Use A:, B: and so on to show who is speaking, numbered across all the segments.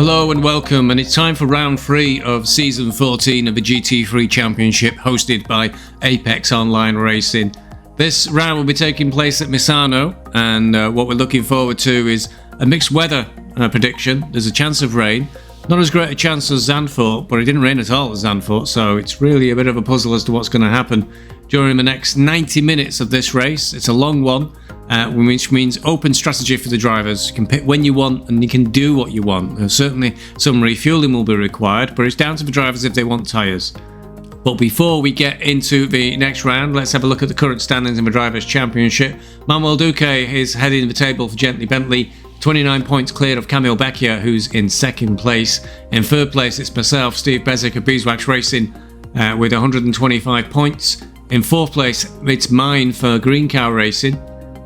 A: Hello and welcome, and it's time for round 3 of season 14 of the GT3 Championship hosted by Apex Online Racing. This round will be taking place at Misano, and what we're looking forward to is a mixed weather prediction. There's a chance of rain, not as great a chance as Zandvoort, but it didn't rain at all at Zandvoort, so it's really a bit of a puzzle as to what's going to happen during the next 90 minutes of this race. It's a long one, which means open strategy for the drivers. You can pick when you want and you can do what you want. Certainly some refueling will be required, but it's down to the drivers if they want tyres. But before we get into the next round, let's have a look at the current standings in the Drivers' Championship. Manuel Duque is heading the table for Gently Bentley, 29 points clear of Camille Becchia, who's in second place. In third place, it's myself, Steve Bezic of Beeswax Racing, with 125 points. In fourth place, it's mine for Green Cow Racing,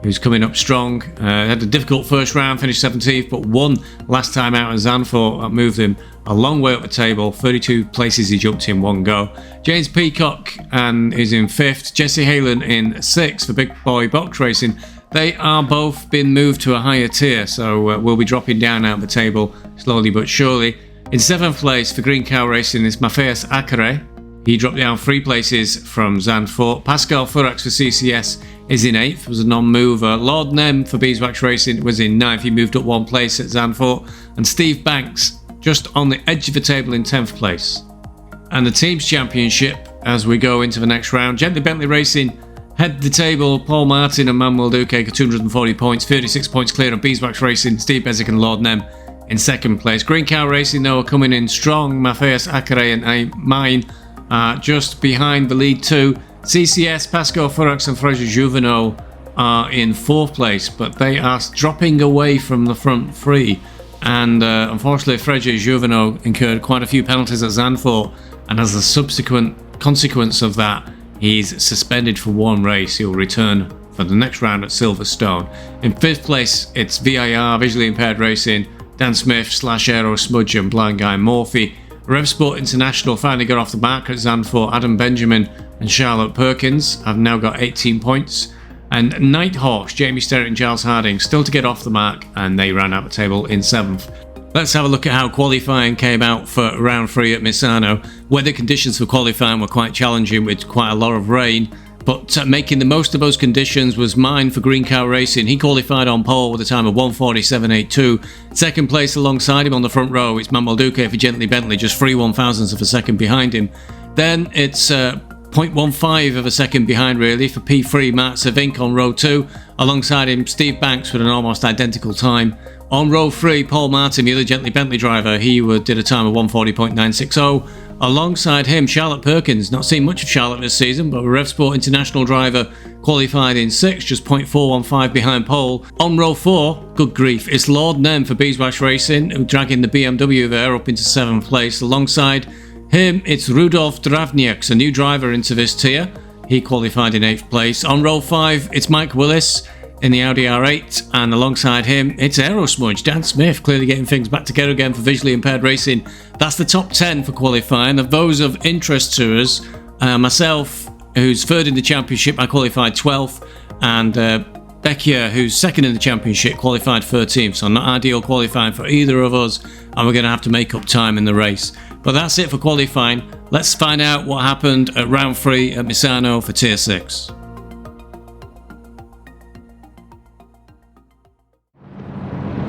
A: who's coming up strong. Had a difficult first round, finished 17th, but won last time out in Zandvoort. That moved him a long way up the table. 32 places he jumped in one go. James Peacock is in 5th. Jesse Halen in 6th for Big Boy Box Racing. They are both been moved to a higher tier, so we'll be dropping down out of the table slowly but surely. In 7th place for Green Cow Racing is Matthias Acere. He dropped down 3 places from Zandvoort. Pascal Furax for CCS is in 8th, was a non-mover. Lord Nem for Beeswax Racing was in 9th, he moved up 1 place at Zandvoort. And Steve Banks just on the edge of the table in 10th place. And the Teams Championship, as we go into the next round, Gently Bentley Racing head the table. Paul Martin and Manuel Duque got 240 points, 36 points clear of Beeswax Racing, Steve Bezic and Lord Nem in second place. Green Cow Racing, though, are coming in strong. Matthias Acere and mine just behind the lead 2. CCS, Pascal Furax and Fraser Juvenot are in 4th place, but they are dropping away from the front 3. And unfortunately, Fraser Juvenot incurred quite a few penalties at Zandvoort, and as a subsequent consequence of that, he's suspended for 1 race. He'll return for the next round at Silverstone. In 5th place, it's VIR, Visually Impaired Racing, Dan Smith, /Aero Smudge and Blind Guy Morphy. RevSport International finally got off the mark at Zandvoort. Adam Benjamin and Charlotte Perkins have now got 18 points. And Nighthawks, Jamie Sterrett and Giles Harding, still to get off the mark, and they ran out the table in 7th. Let's have a look at how qualifying came out for round 3 at Misano. Weather conditions for qualifying were quite challenging with quite a lot of rain, but making the most of those conditions was mine for Green Cow Racing. He qualified on pole with a time of 1:47.82. Second place alongside him on the front row, it's Manuel Duque for Gently Bentley, just 3 1/1000ths of a second behind him. Then it's 0.15 of a second behind, really, for P3 Matt Savink on row 2. Alongside him, Steve Banks with an almost identical time. On row 3, Paul Martin, the other Gently Bentley driver, he did a time of 1:40.960. Alongside him, Charlotte Perkins. Not seen much of Charlotte this season, but a RevSport International driver, qualified in 6th, just 0.415 behind pole. On row 4, good grief, it's Lord Nem for Beeswax Racing, dragging the BMW there up into 7th place. Alongside him, it's Rudolf Dravniaks, a new driver into this tier. He qualified in 8th place. On row 5, it's Mike Willis in the Audi R8, and alongside him, it's Aerosmudge, Dan Smith, clearly getting things back together again for Visually Impaired Racing. That's the top 10 for qualifying. Of those of interest to us, myself, who's 3rd in the championship, I qualified 12th, and Becchia, who's 2nd in the championship, qualified 13th, so not ideal qualifying for either of us, and we're going to have to make up time in the race. But that's it for qualifying. Let's find out what happened at round 3 at Misano for Tier 6.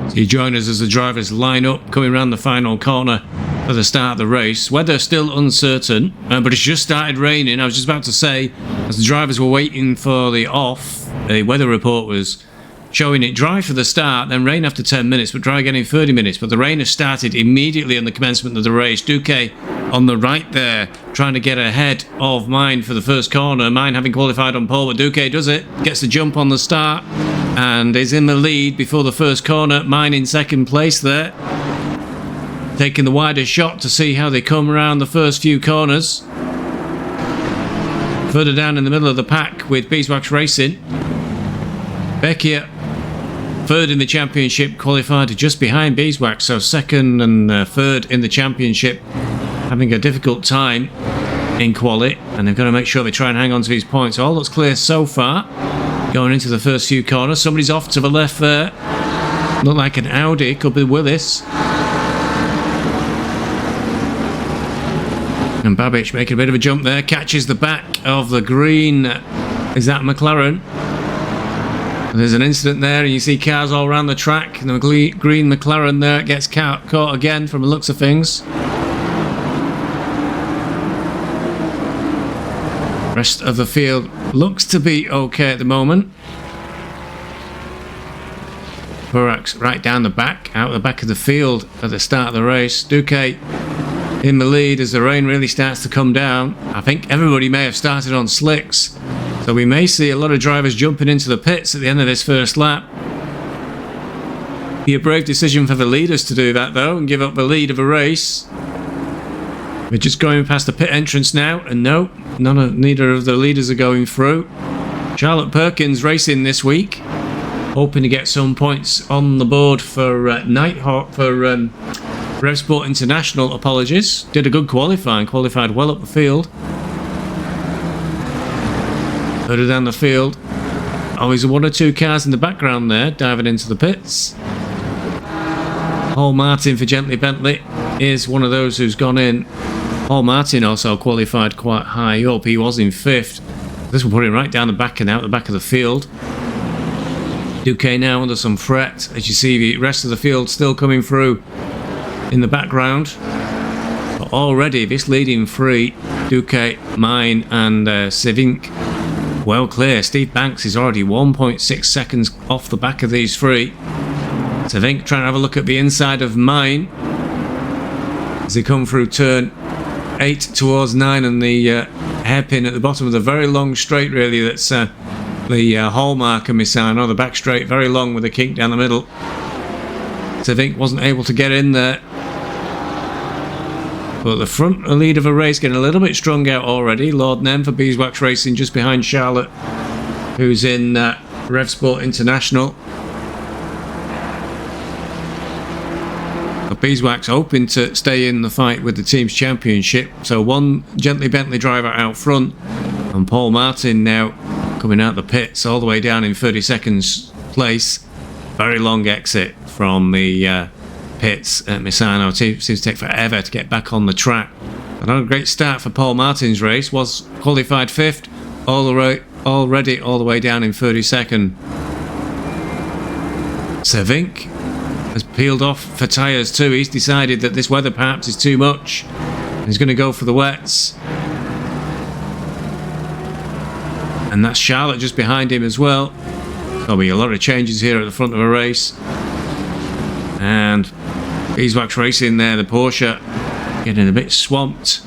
A: So you join us as the drivers line up, coming around the final corner for the start of the race. Weather still uncertain, but it's just started raining. I was just about to say, as the drivers were waiting for the off, the weather report was showing it dry for the start, then rain after 10 minutes, but dry again in 30 minutes. But the rain has started immediately on the commencement of the race. Duque on the right there, trying to get ahead of mine for the first corner. Mine having qualified on pole, but Duque does it, gets the jump on the start, and is in the lead before the first corner. Mine in second place there, taking the wider shot to see how they come around the first few corners. Further down in the middle of the pack with Beeswax Racing, Becchia, 3rd in the championship, qualified just behind Beeswax, so 2nd and 3rd in the championship, having a difficult time in quali, and they've got to make sure they try and hang on to these points. All looks clear so far. Going into the first few corners, somebody's off to the left there. Look like an Audi, could be Willis. And Babic making a bit of a jump there, catches the back of the green. Is that McLaren? There's an incident there, and you see cars all around the track. And the green McLaren there gets caught again from the looks of things. Rest of the field looks to be okay at the moment. Burak's right down the back, out the back of the field at the start of the race. Duque in the lead as the rain really starts to come down. I think everybody may have started on slicks, so we may see a lot of drivers jumping into the pits at the end of this first lap. Be a brave decision for the leaders to do that though and give up the lead of a race. We're just going past the pit entrance now, and no, neither of the leaders are going through. Charlotte Perkins racing this week, hoping to get some points on the board for Nighthawk for Rev Sport International. Apologies, did a good qualifying, qualified well up the field. Further down the field, always one or two cars in the background there diving into the pits. Paul Martin for Gently Bentley is one of those who's gone in. Paul Martin also qualified quite high up. He was in 5th. This will put him right down the back and out the back of the field. Duque now under some threat, as you see the rest of the field still coming through in the background. But already this leading three, Duque, Mine and Sevink, well clear. Steve Banks is already 1.6 seconds off the back of these three. Sevink trying to have a look at the inside of Mine as they come through turn 8 towards 9, and the hairpin at the bottom of the very long straight, really, that's the hallmark of Misano, the back straight, very long with a kink down the middle. Sevink wasn't able to get in there. But the front lead of a race getting a little bit strung out already. Lord Nem for Beeswax Racing just behind Charlotte, who's in Rev Sport International. But Beeswax hoping to stay in the fight with the team's championship. So one Gently Bentley driver out front, and Paul Martin now coming out the pits all the way down in 32nd place. Very long exit from the pits at Misano. Seems to take forever to get back on the track. Another great start for Paul Martin's race. Was qualified 5th already all the way down in 32nd. Sevink has peeled off for tyres too. He's decided that this weather perhaps is too much. He's going to go for the wets. And that's Charlotte just behind him as well. There'll be a lot of changes here at the front of a race. And Beeswax Racing there, the Porsche, getting a bit swamped.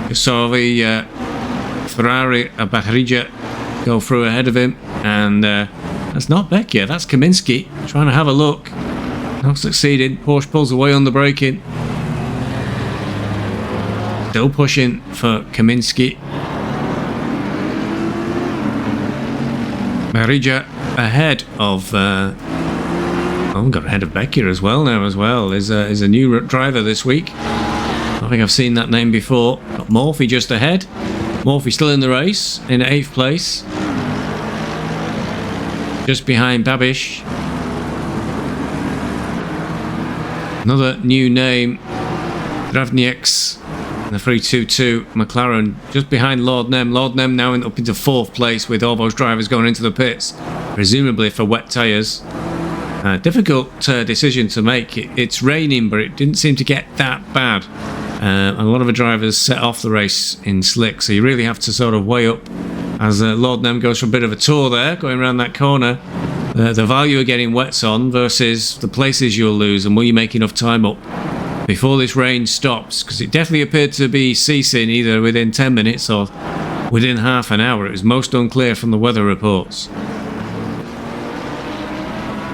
A: Just saw the Ferrari Bahraja go through ahead of him. And that's not Becchia, that's Kaminski trying to have a look. Not succeeding. Porsche pulls away on the braking. Still pushing for Kaminski. Bahraja ahead of got ahead of Becchia as well now is a new driver this week. I think I've seen that name before. Got Morphy just ahead. Morphy still in the race in 8th place, just behind Babish. Another new name, Dravnieks in the 322 McLaren, just behind Lord Nem. Lord Nem now up into 4th place with all those drivers going into the pits, presumably for wet tyres. Difficult decision to make. It's raining, but it didn't seem to get that bad. A lot of the drivers set off the race in slick, so you really have to sort of weigh up as Lord Nem goes for a bit of a tour there, going around that corner. The value of getting wets on versus the places you'll lose, and will you make enough time up before this rain stops? Because it definitely appeared to be ceasing either within 10 minutes or within half an hour. It was most unclear from the weather reports.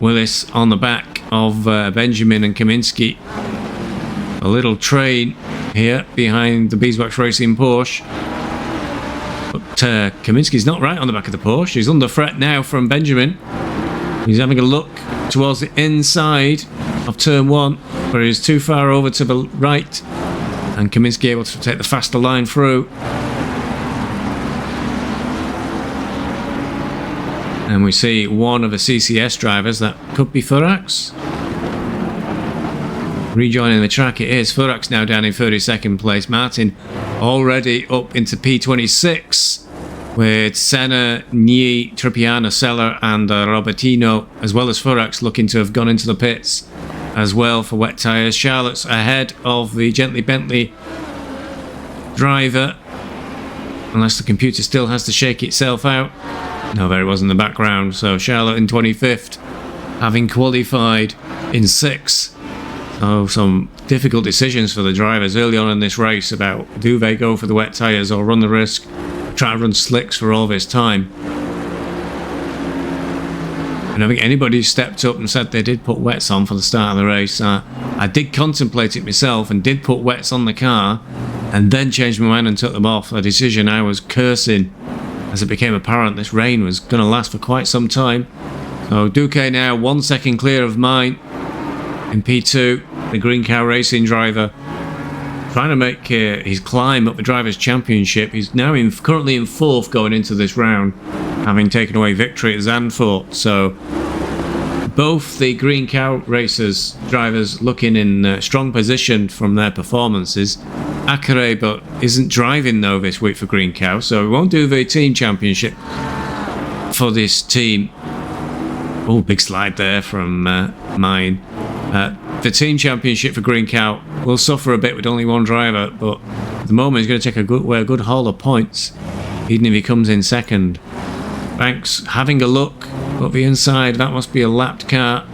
A: Willis on the back of Benjamin and Kaminski. A little train here behind the Beeswax Racing Porsche. But Kaminski's not right on the back of the Porsche. He's under threat now from Benjamin. He's having a look towards the inside of turn 1, but he's too far over to the right, and Kaminski able to take the faster line through. And we see one of the CCS drivers, that could be Furax. Rejoining the track it is. Furax now down in 32nd place. Martin already up into P26 with Senna, Nyi, Trippiano, Seller and Robertino, as well as Furax looking to have gone into the pits as well for wet tyres. Charlotte's ahead of the Gently Bentley driver, unless the computer still has to shake itself out. No, there it was in the background. So Charlotte in 25th, having qualified in 6th. So some difficult decisions for the drivers early on in this race about do they go for the wet tyres or run the risk, try to run slicks for all this time. I don't think anybody stepped up and said they did put wets on for the start of the race. I did contemplate it myself and did put wets on the car and then changed my mind and took them off. A decision I was cursing as it became apparent this rain was going to last for quite some time. So Duque now 1 second clear of mine in P2, the Green Cow Racing driver, trying to make his climb up the Drivers' Championship. He's now currently in 4th going into this round, having taken away victory at Zandvoort. So both the Green Cow Racers drivers looking in strong position from their performances. Akare but isn't driving though this week for Green Cow, so we won't do the team championship for this team. Oh, big slide there from mine. The team championship for Green Cow will suffer a bit with only one driver, but at the moment he's going to take a good haul of points, even if he comes in 2nd. Banks having a look up the inside. That must be a lapped car.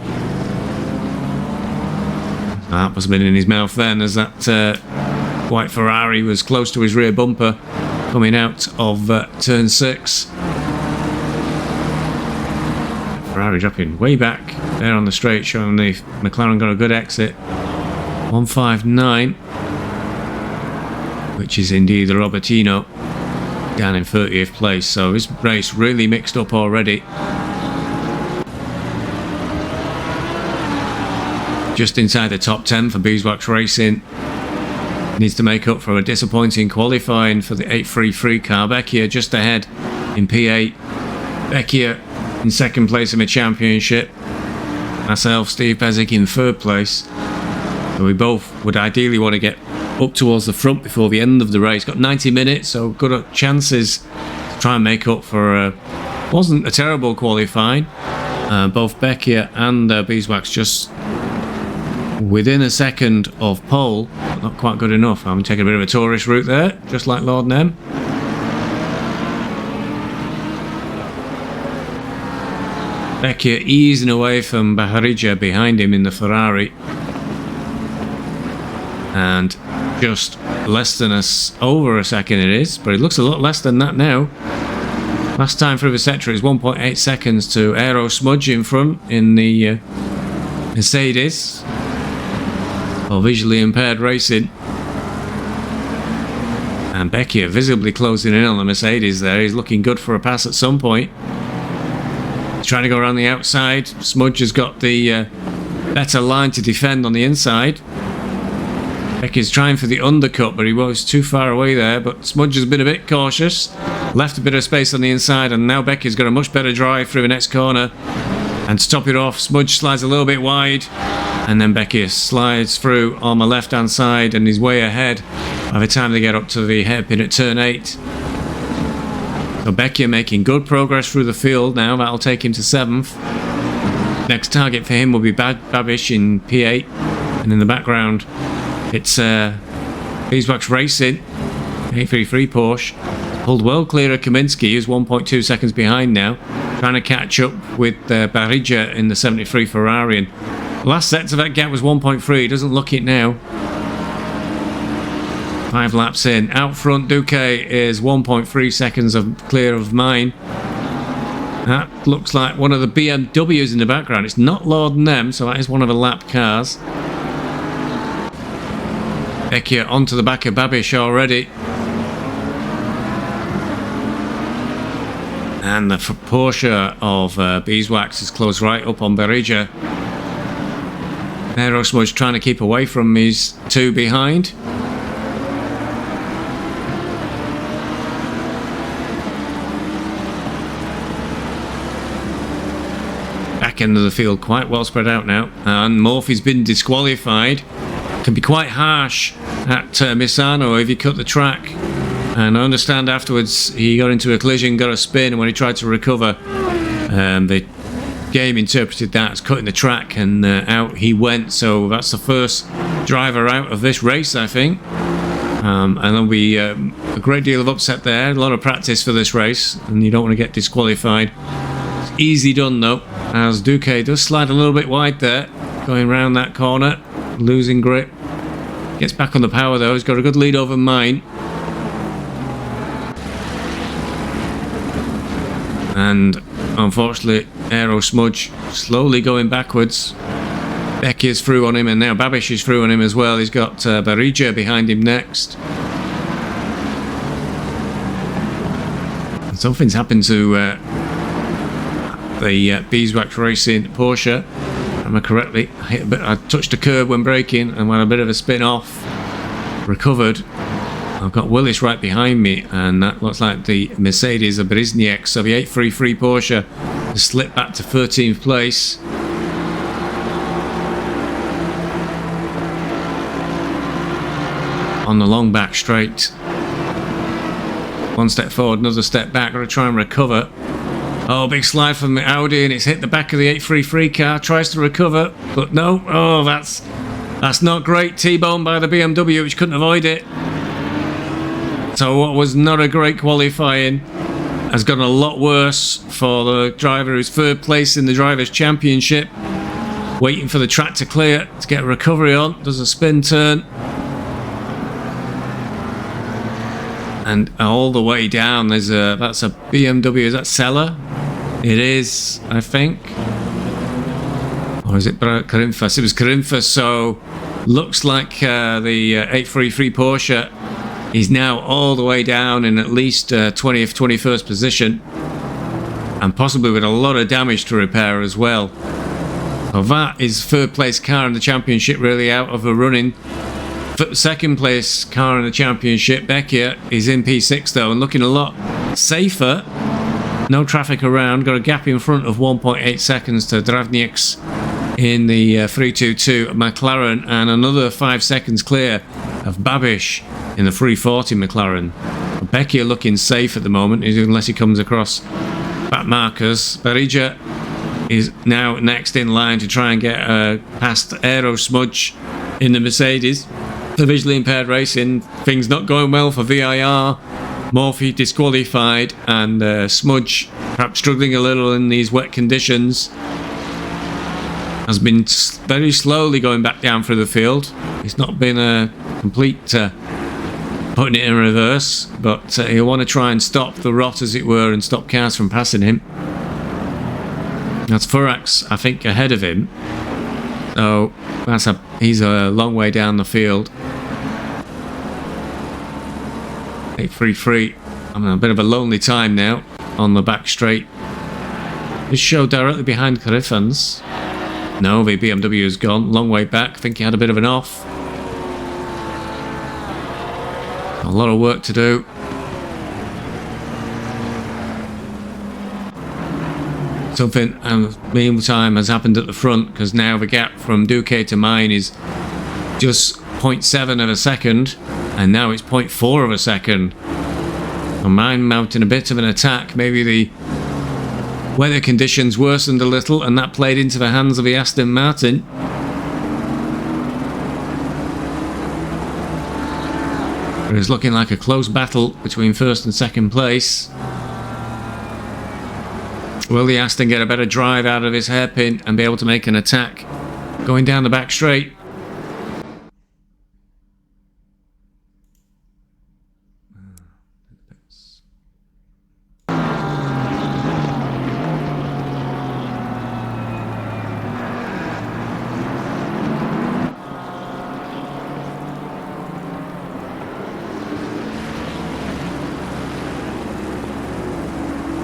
A: That must have been in his mouth then, as that white Ferrari was close to his rear bumper coming out of turn 6. Ferrari dropping way back there on the straight, showing the McLaren got a good exit. 159, which is indeed the Robertino, down in 30th place. So this race really mixed up already. Just inside the top 10 for Beeswax Racing. Needs to make up for a disappointing qualifying for the 833 car. Becchia just ahead in P8. Becchia in 2nd place in the championship. Myself, Steve Bezic in 3rd place. So we both would ideally want to get up towards the front before the end of the race. Got 90 minutes, so good chances to try and make up for wasn't a terrible qualifying. Both Becchia and Beeswax just within a second of pole, but not quite good enough. I'm taking a bit of a tourist route there, just like Lord Nem. Becchia easing away from Bajarija behind him in the Ferrari. And just less than over a second it is, but it looks a lot less than that now. Last time through the sector is 1.8 seconds to Aero Smudge in front in the Mercedes, or visually impaired racing. And Becchia visibly closing in on the Mercedes there. He's looking good for a pass at some point. He's trying to go around the outside. Smudge has got the better line to defend on the inside. Becchia's trying for the undercut, but he was too far away there. But Smudge has been a bit cautious, left a bit of space on the inside, and now Becchia's got a much better drive through the next corner. And to top it off, Smudge slides a little bit wide, and then Becchia slides through on the left hand side and is way ahead by the time they get up to the hairpin at turn 8. So Becchia making good progress through the field now. That'll take him to 7th. Next target for him will be Babish in P8, and in the background it's Beeswax Racing 833 Porsche, pulled well clear of Kaminsky, who's 1.2 seconds behind now, trying to catch up with Barrija in the 73 Ferrari. And last set to that gap was 1.3. Doesn't look it now. 5 laps in. Out front, Duque is 1.3 seconds clear of mine. That looks like one of the BMWs in the background. It's not Lord Nem, so that is one of the lap cars. Becchia onto the back of Babish already. And the Porsche of Beeswax is close right up on Barrija. Aerosmudge trying to keep away from his 2 behind. Back end of the field quite well spread out now. And Morphy's been disqualified. can be quite harsh at Misano if you cut the track. And I understand afterwards he got into a collision, got a spin, and when he tried to recover, the game interpreted that as cutting the track, and out he went. So that's the first driver out of this race, I think. And there'll be a great deal of upset there, a lot of practice for this race, and you don't want to get disqualified. It's easy done though, as Duque does slide a little bit wide there, going round that corner, losing grip. Gets back on the power though, he's got a good lead over mine. And unfortunately, Aero Smudge slowly going backwards. Becky is through on him, and now Babish is through on him as well. He's got Barija behind him next. And something's happened to the Beeswax Racing Porsche. Am I correctly? I touched a curb when braking and went a bit of a spin off. Recovered. I've got Willis right behind me, and that looks like the Mercedes of Brizniak. So the 833 Porsche has slipped back to 13th place. On the long back straight. One step forward, another step back. Got to try and recover. Oh, big slide from the Audi, and it's hit the back of the 833 car. Tries to recover, but no. Oh, that's not great. T-bone by the BMW, which couldn't avoid it. So what was not a great qualifying has gotten a lot worse for the driver who's third place in the Drivers' Championship. Waiting for the track to clear to get a recovery on. Does a spin turn. And all the way down that's a BMW. Is that Sella? It is, I think. Or is it Carinfas? It was Carinfas. So looks like the 833 Porsche is now all the way down in at least 20th, 21st position, and possibly with a lot of damage to repair as well. So that is third place car in the championship really out of the running. Second place car in the championship, Becchia, is in P6 though, and looking a lot safer. No traffic around, got a gap in front of 1.8 seconds to Dravniek's in the 322 McLaren, and another 5 seconds clear of Babish in the 340 McLaren. Becchia looking safe at the moment, unless he comes across back markers. Barija is now next in line to try and get past Aero Smudge in the Mercedes. The visually impaired racing, things not going well for VIR. Morphy disqualified, and Smudge perhaps struggling a little in these wet conditions. Has been very slowly going back down through the field. It's not been a complete putting it in reverse, but he'll want to try and stop the rot, as it were, and stop cars from passing him. That's Furax, I think, ahead of him. So he's a long way down the field. 833. I'm in a bit of a lonely time now on the back straight. This show directly behind Carifans. No, the BMW is gone. Long way back. I think he had a bit of an off. A lot of work to do. Something, meantime, has happened at the front, because now the gap from Duque to mine is just 0.7 of a second, and now it's 0.4 of a second. And mine mounting a bit of an attack. Maybe the weather conditions worsened a little, and that played into the hands of the Aston Martin. It was looking like a close battle between first and second place. Will the Aston get a better drive out of his hairpin and be able to make an attack going down the back straight?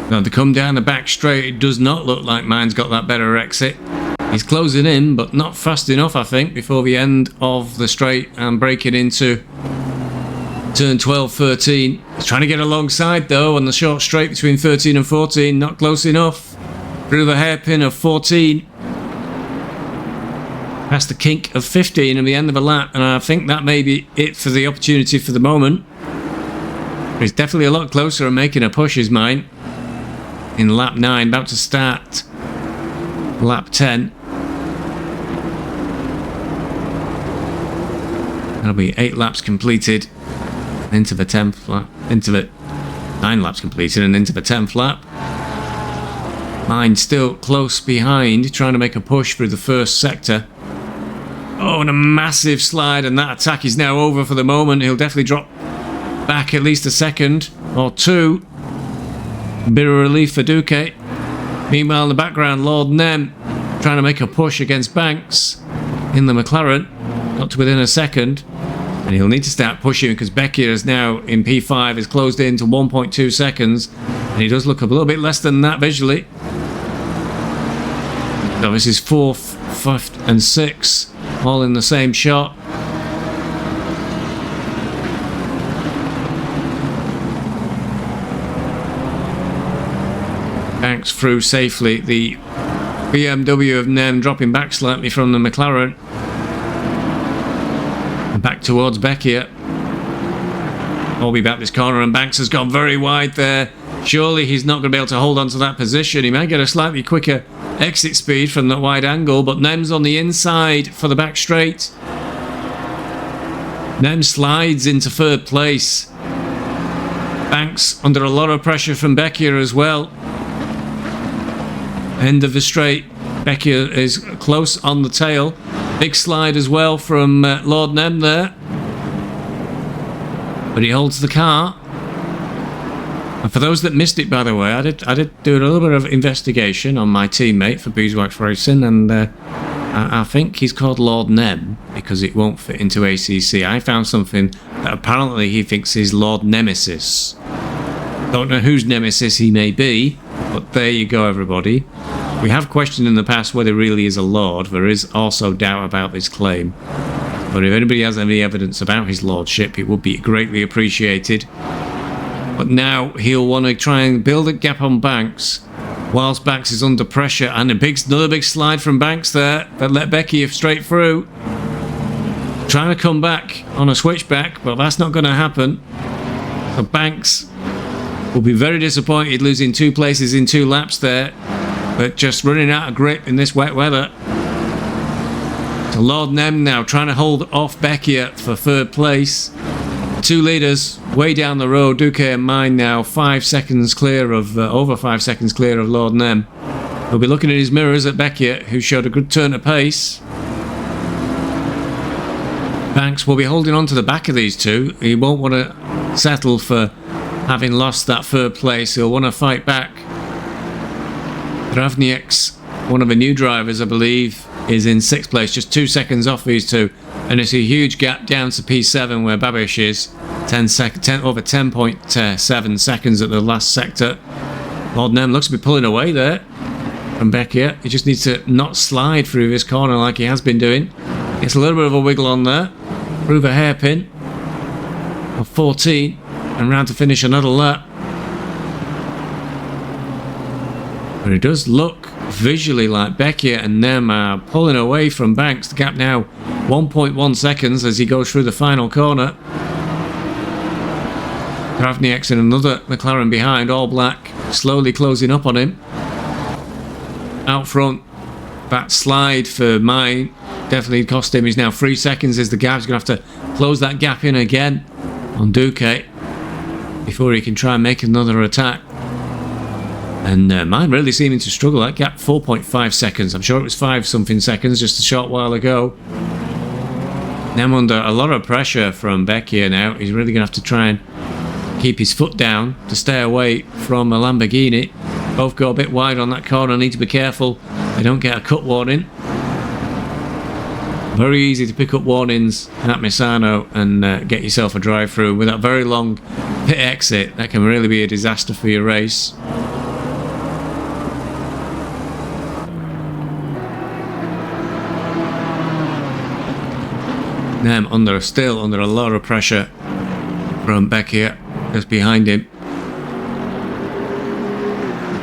A: Now to come down the back straight, it does not look like mine's got that better exit. He's closing in, but not fast enough, I think, before the end of the straight and breaking into turn 12, 13. He's trying to get alongside though on the short straight between 13 and 14. Not close enough. Through the hairpin of 14. past the kink of 15 at the end of a lap, and I think that may be it for the opportunity for the moment. He's definitely a lot closer and making a push, is mine. In lap 9, about to start lap 10. That'll be 8 laps completed into the 10th lap, into the 9 laps completed and into the 10th lap. Mine still close behind, trying to make a push through the first sector. Oh, and a massive slide, and that attack is now over for the moment. He'll definitely drop back at least a second or two. Bit of relief for Duque. Meanwhile, in the background, Lord Nem trying to make a push against Banks in the McLaren. Got to within a second. And he'll need to start pushing because Becchia is now in P5, is closed in to 1.2 seconds. And he does look a little bit less than that visually. So this is 4th, 5th and 6th, all in the same shot. Banks through safely. The BMW of Nem dropping back slightly from the McLaren. And back towards Becchia. All be back this corner, and Banks has gone very wide there. Surely he's not going to be able to hold on to that position. He might get a slightly quicker exit speed from that wide angle, but Nem's on the inside for the back straight. Nem slides into 3rd place. Banks under a lot of pressure from Becchia as well. End of the straight. Becchia is close on the tail. Big slide as well from Lord Nem there. But he holds the car. And for those that missed it, by the way, I did do a little bit of investigation on my teammate for Beeswax Racing, and I think he's called Lord Nem because it won't fit into ACC. I found something that apparently he thinks is Lord Nemesis. Don't know whose nemesis he may be, but there you go, everybody. We have questioned in the past whether he really is a lord. There is also doubt about this claim. But if anybody has any evidence about his lordship, it would be greatly appreciated. But now he'll want to try and build a gap on Banks, whilst Banks is under pressure, and another big slide from Banks there that let Becchia straight through. Trying to come back on a switchback, but that's not going to happen. So Banks will be very disappointed losing 2 places in 2 laps there, but just running out of grip in this wet weather. So Lord Nem now trying to hold off Becchia for 3rd place. 2 leaders way down the road. Duque and mine now 5 seconds clear of over 5 seconds clear of Lord Nem. We'll be looking at his mirrors at Becchia, who showed a good turn of pace. Banks will be holding on to the back of these two. He won't want to settle for having lost that 3rd place. He'll want to fight back. Travniek's, one of the new drivers, I believe, is in 6th place, just 2 seconds off these two. And it's a huge gap down to P7 where Babish is, over 10.7 seconds at the last sector. Lord Nem looks to be pulling away there from Becchia. He just needs to not slide through this corner like he has been doing. It's a little bit of a wiggle on there. Through the hairpin of 14 and round to finish another lap. But it does look visually like Becchia and Nem are pulling away from Banks. The gap now 1.1 seconds as he goes through the final corner. Travniek's in another McLaren behind, all black, slowly closing up on him. Out front, that slide for mine definitely cost him. He's now 3 seconds as the gap. He's going to have to close that gap in again on Duque before he can try and make another attack. And mine really seeming to struggle. That gap 4.5 seconds. I'm sure it was 5 something seconds just a short while ago. Now I'm under a lot of pressure from Becchia now. He's really going to have to try and keep his foot down to stay away from a Lamborghini. Both go a bit wide on that corner. Need to be careful they don't get a cut warning. Very easy to pick up warnings at Misano and get yourself a drive through. With that very long pit exit, that can really be a disaster for your race. Nem still under a lot of pressure from Becchia, just behind him.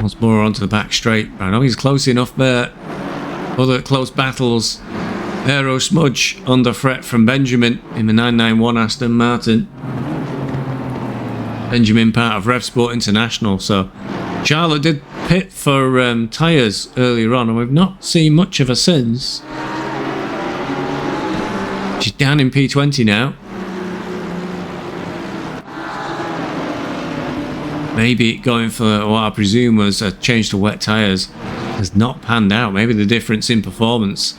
A: Once more onto the back straight. I know he's close enough there. Other close battles Aero smudge under threat from Benjamin in the 991 Aston Martin. Benjamin part of Rev Sport International. So Charlotte did pit for tyres earlier on, and we've not seen much of her since. She's down in P20 now. Maybe going for what I presume was a change to wet tyres has not panned out. Maybe the difference in performance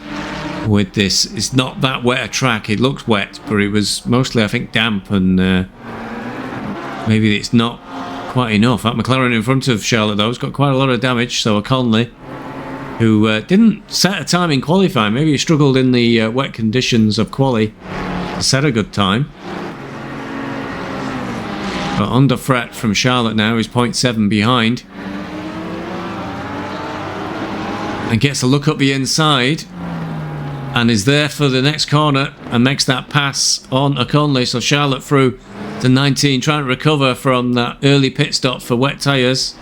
A: with this, it's not that wet a track. It looks wet, but it was mostly, I think, damp, and maybe it's not quite enough. That McLaren in front of Charlotte, though, has got quite a lot of damage. So a Conley, who didn't set a time in qualifying, maybe he struggled in the wet conditions of quali, set a good time. But under threat from Charlotte now is 0.7 behind. And gets a look up the inside. And is there for the next corner and makes that pass on a Conley. So Charlotte through to 19, trying to recover from that early pit stop for wet tyres.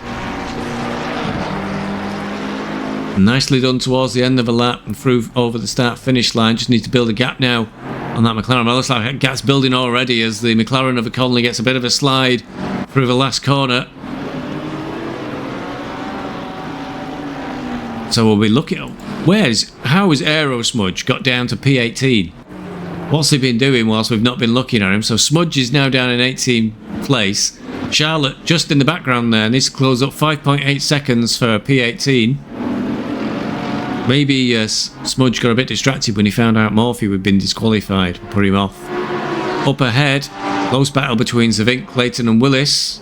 A: Nicely done towards the end of a lap and through over the start-finish line. Just need to build a gap now on that McLaren. Well, looks like that gap's building already as the McLaren of a Conley gets a bit of a slide through the last corner. So we'll be looking at how has Aero Smudge got down to P18? What's he been doing whilst we've not been looking at him? So Smudge is now down in 18th place. Charlotte just in the background there needs to close up 5.8 seconds for P18. Maybe Smudge got a bit distracted when he found out Morphy had been disqualified. Put him off. Up ahead, close battle between Zavink, Clayton and Willis.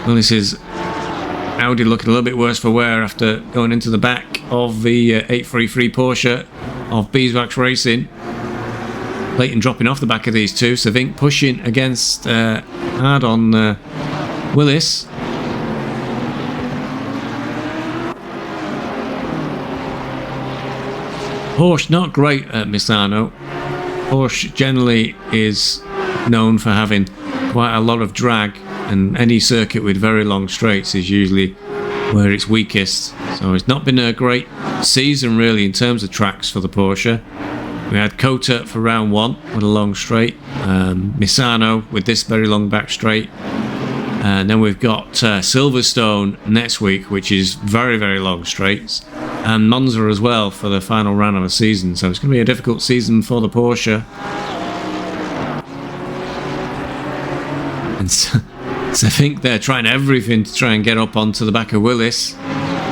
A: Willis's Audi looking a little bit worse for wear after going into the back of the 833 Porsche of Beeswax Racing. Clayton dropping off the back of these two. Zavink pushing against hard on Willis. Porsche not great at Misano. Porsche generally is known for having quite a lot of drag, and any circuit with very long straights is usually where it's weakest. So it's not been a great season really in terms of tracks for the Porsche. We had Kota for round one with a long straight, Misano with this very long back straight, and then we've got Silverstone next week, which is very, very long straights, and Monza as well for the final round of the season. So it's going to be a difficult season for the Porsche. And so I think they're trying everything to try and get up onto the back of Willis,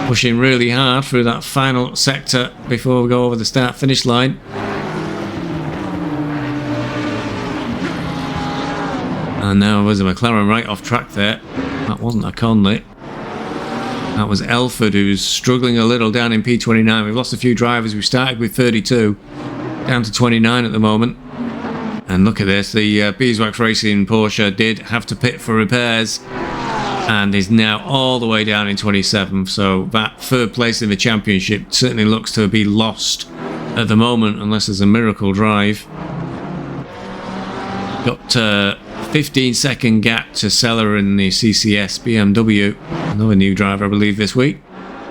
A: pushing really hard through that final sector before we go over the start-finish line. And now there's a McLaren right off track there. That wasn't a Conley. That was Elford, who's struggling a little down in P29. We've lost a few drivers. We started with 32, down to 29 at the moment. And look at this, the Beeswax Racing Porsche did have to pit for repairs and is now all the way down in 27th. So that third place in the championship certainly looks to be lost at the moment unless there's a miracle drive. Got 15-second gap to Seller in the CCS BMW. Another new driver, I believe, this week.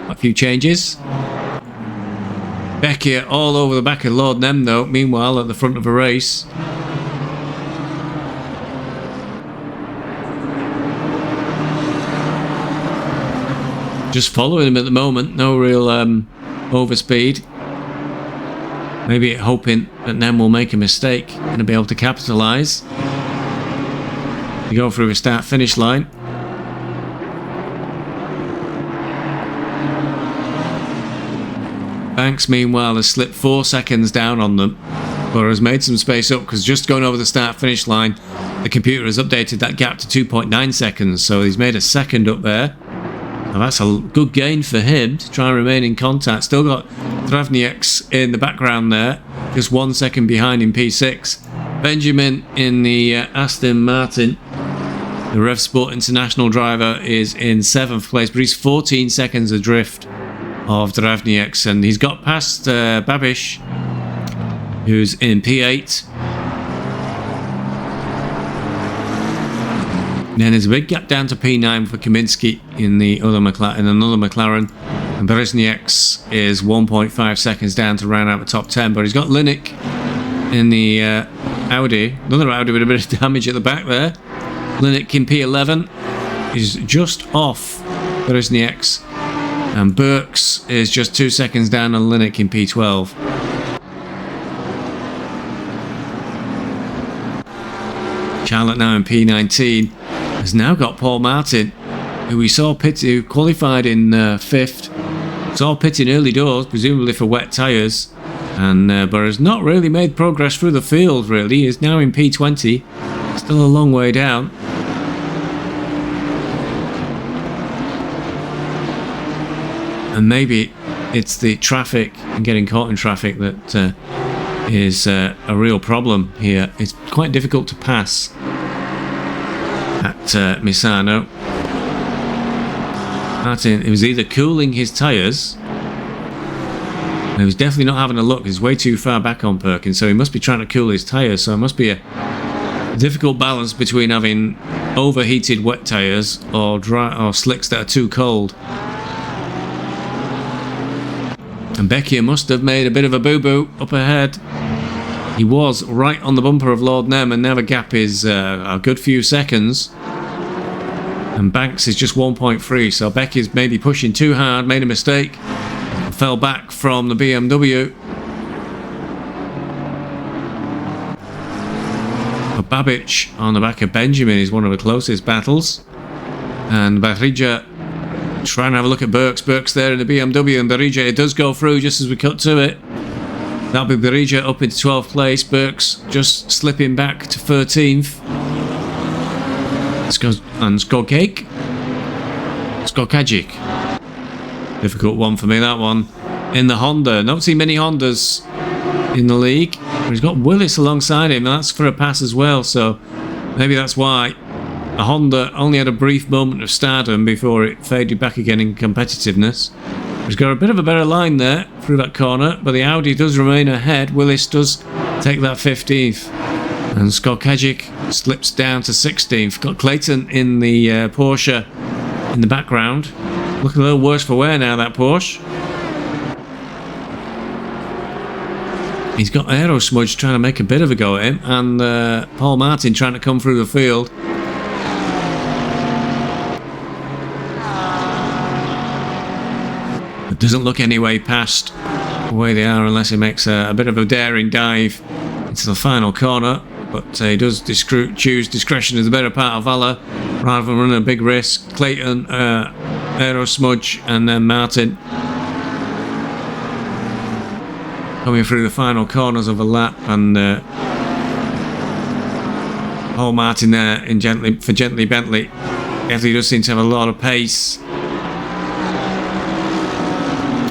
A: A few changes. Becky all over the back of Lord Nem, though, meanwhile, at the front of the race. Just following him at the moment, no real overspeed. Maybe hoping that Nem will make a mistake and be able to capitalise. You go through a start-finish line. Banks, meanwhile, has slipped 4 seconds down on them, but has made some space up because just going over the start-finish line, the computer has updated that gap to 2.9 seconds, so he's made a second up there. Now that's a good gain for him to try and remain in contact. Still got Dravnieks in the background there, just 1 second behind in P6. Benjamin in the Aston Martin, the Rev Sport International driver, is in 7th place, but he's 14 seconds adrift of Dravnieks, and he's got past Babish, who's in P8. Then there's a big gap down to P9 for Kaminsky in the other McLaren, in another McLaren. And Bereznieks is 1.5 seconds down to round out the top 10, but he's got Linik in the Audi. Another Audi with a bit of damage at the back there. Linik in P11 is just off Bereznieks, and Burks is just 2 seconds down on Linik in P12. Charlotte now in P19 has now got Paul Martin, who we saw who qualified in 5th. Saw pitting early doors, presumably for wet tyres, and but has not really made progress through the field. Really, is now in P20, still a long way down. And maybe it's the traffic and getting caught in traffic that is a real problem here. It's quite difficult to pass at Misano. Martin, it was either cooling his tyres, and he was definitely not having a look. He's way too far back on Perkins, so he must be trying to cool his tyres. So it must be a difficult balance between having overheated wet tyres or dry or slicks that are too cold. And Beckier must have made a bit of a boo-boo up ahead. He was right on the bumper of Lord Nem, and now the gap is a good few seconds. And Banks is just 1.3, so Beckier's maybe pushing too hard, made a mistake, fell back from the BMW. But Babic on the back of Benjamin is one of the closest battles. And Barrija trying to have a look at Burks. Burks there in the BMW, and Barrija, it does go through just as we cut to it. That'll be Barrija up into 12th place. Burks just slipping back to 13th. And Skokajic. Difficult one for me, that one. In the Honda. Not seen many Hondas in the league. But he's got Willis alongside him. That's for a pass as well, so maybe that's why. A Honda only had a brief moment of stardom before it faded back again in competitiveness. He's got a bit of a better line there through that corner, but the Audi does remain ahead. Willis does take that 15th. And Skokajic slips down to 16th. Got Clayton in the Porsche in the background. Looking a little worse for wear now, that Porsche. He's got Aerosmudge trying to make a bit of a go at him, and Paul Martin trying to come through the field. It doesn't look any way past where they are unless he makes a bit of a daring dive into the final corner. But he does choose discretion as the better part of valour rather than running a big risk. Clayton, Aerosmudge, and then Martin coming through the final corners of a lap, and Paul Martin there in Gently Bentley. Definitely does seem to have a lot of pace.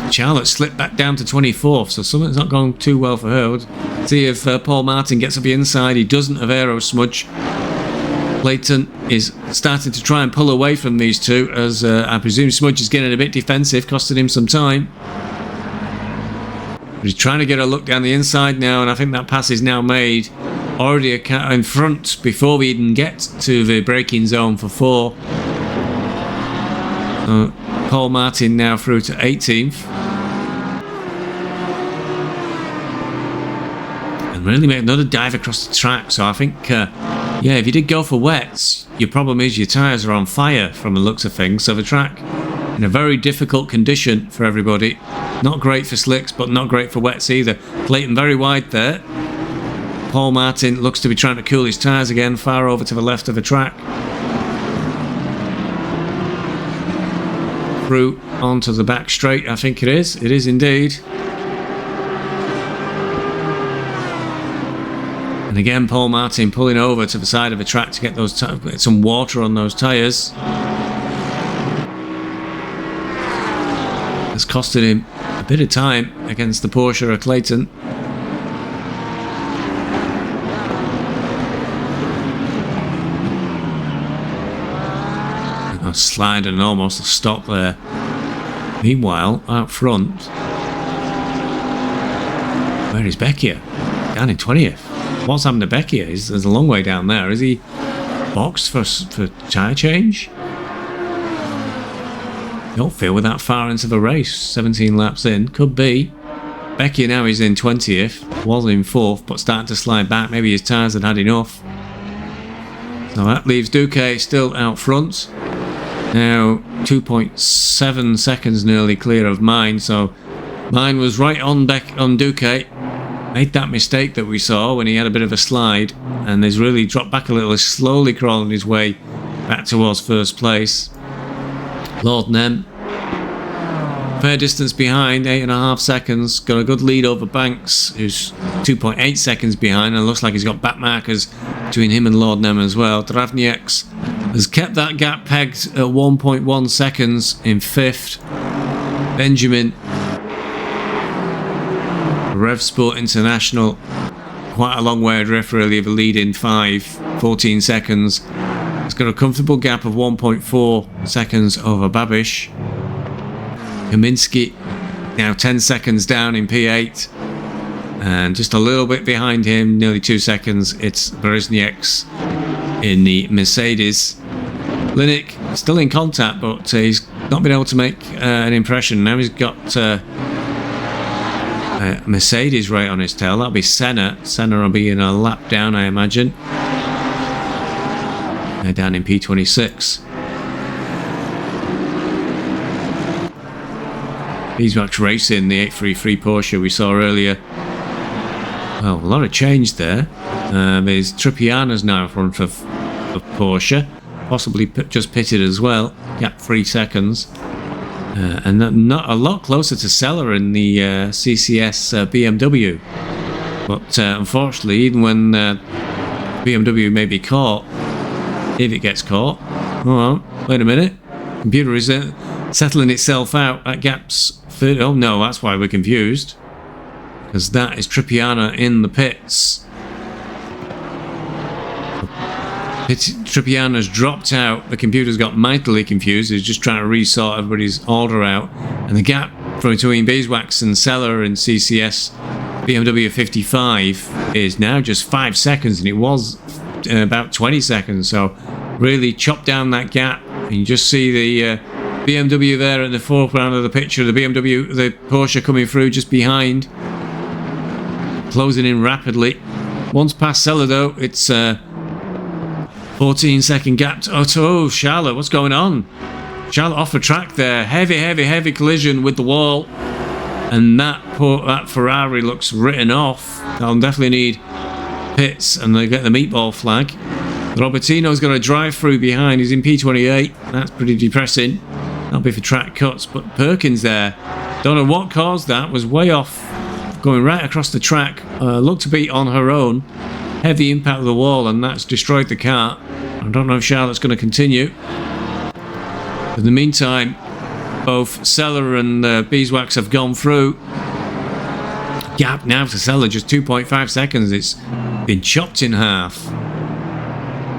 A: Charlotte slipped back down to 24th, so something's not going too well for her. We'll see if Paul Martin gets up the inside. He doesn't have Aerosmudge. Clayton is starting to try and pull away from these two, as I presume Smudge is getting a bit defensive, costing him some time. But he's trying to get a look down the inside now, and I think that pass is now made. Already in front before we even get to the braking zone for 4. Paul Martin now through to 18th. And really make another dive across the track. So I think, yeah, if you did go for wets, your problem is your tyres are on fire from the looks of things. So the track in a very difficult condition for everybody. Not great for slicks, but not great for wets either. Clayton very wide there. Paul Martin looks to be trying to cool his tyres again, far over to the left of the track. Through onto the back straight, I think it is. It is indeed. And again, Paul Martin pulling over to the side of the track to get those get some water on those tyres. It's costed him a bit of time against the Porsche of Clayton. A slide and almost a stop there. Meanwhile, out front, where is Beckier? Down in 20th. What's happened to Beckier? There's a long way down there. Is he boxed for tyre change? Don't feel we're that far into the race. 17 laps in. Could be. Becky now is in 20th. Was in 4th, but starting to slide back. Maybe his tyres had had enough. So that leaves Duque still out front. Now 2.7 seconds nearly clear of mine. So mine was right on Duque. Made that mistake that we saw when he had a bit of a slide. And has really dropped back a little. He's slowly crawling his way back towards first place. Lord Nem, fair distance behind, 8.5 seconds. Got a good lead over Banks, who's 2.8 seconds behind, and looks like he's got back markers between him and Lord Nem as well. Dravnieks has kept that gap pegged at 1.1 seconds in 5th. Benjamin, Rev Sport International, quite a long way adrift really, of a lead in 14 seconds. It's got a comfortable gap of 1.4 seconds over Babish. Kaminsky now 10 seconds down in P8. And just a little bit behind him, nearly 2 seconds, it's Bereznieks in the Mercedes. Linik still in contact, but he's not been able to make an impression. Now he's got Mercedes right on his tail. That'll be Senna. Senna will be in a lap down, I imagine. Down in P26. Beeswax Racing, the 833 Porsche we saw earlier. Well, a lot of change there. There's Trippiana's now in front of Porsche, possibly just pitted as well. Gap 3 seconds. And not a lot closer to Sella in the CCS BMW. But unfortunately, even when BMW may be caught, if it gets caught, oh, wait a minute, computer is settling itself out. That gap's 30. Oh no, that's why we're confused, because that is Trippiana in the pits. Trippiana's dropped out. The computer's got mightily confused. It's just trying to resort everybody's order out, and the gap between Beeswax and Sella in CCS BMW 55 is now just 5 seconds, and it was about 20 seconds. So really chopped down that gap, and you just see the BMW there at the foreground of the picture. The Porsche coming through just behind, closing in rapidly. Once past Sella though, it's 14-second gap. Oh, Charlotte, what's going on? Charlotte off the track there. Heavy collision with the wall, and that Ferrari looks written off. They'll definitely need pits, and they get the meatball flag. Robertino's got a drive through behind. He's in P28. That's pretty depressing. That'll be for track cuts. But Perkins there, don't know what caused that, was way off, going right across the track. Looked to be on her own. Heavy impact of the wall, and that's destroyed the car. I don't know if Charlotte's going to continue. In the meantime, both Sella and Beeswax have gone through. Gap now for Sella, just 2.5 seconds. It's been chopped in half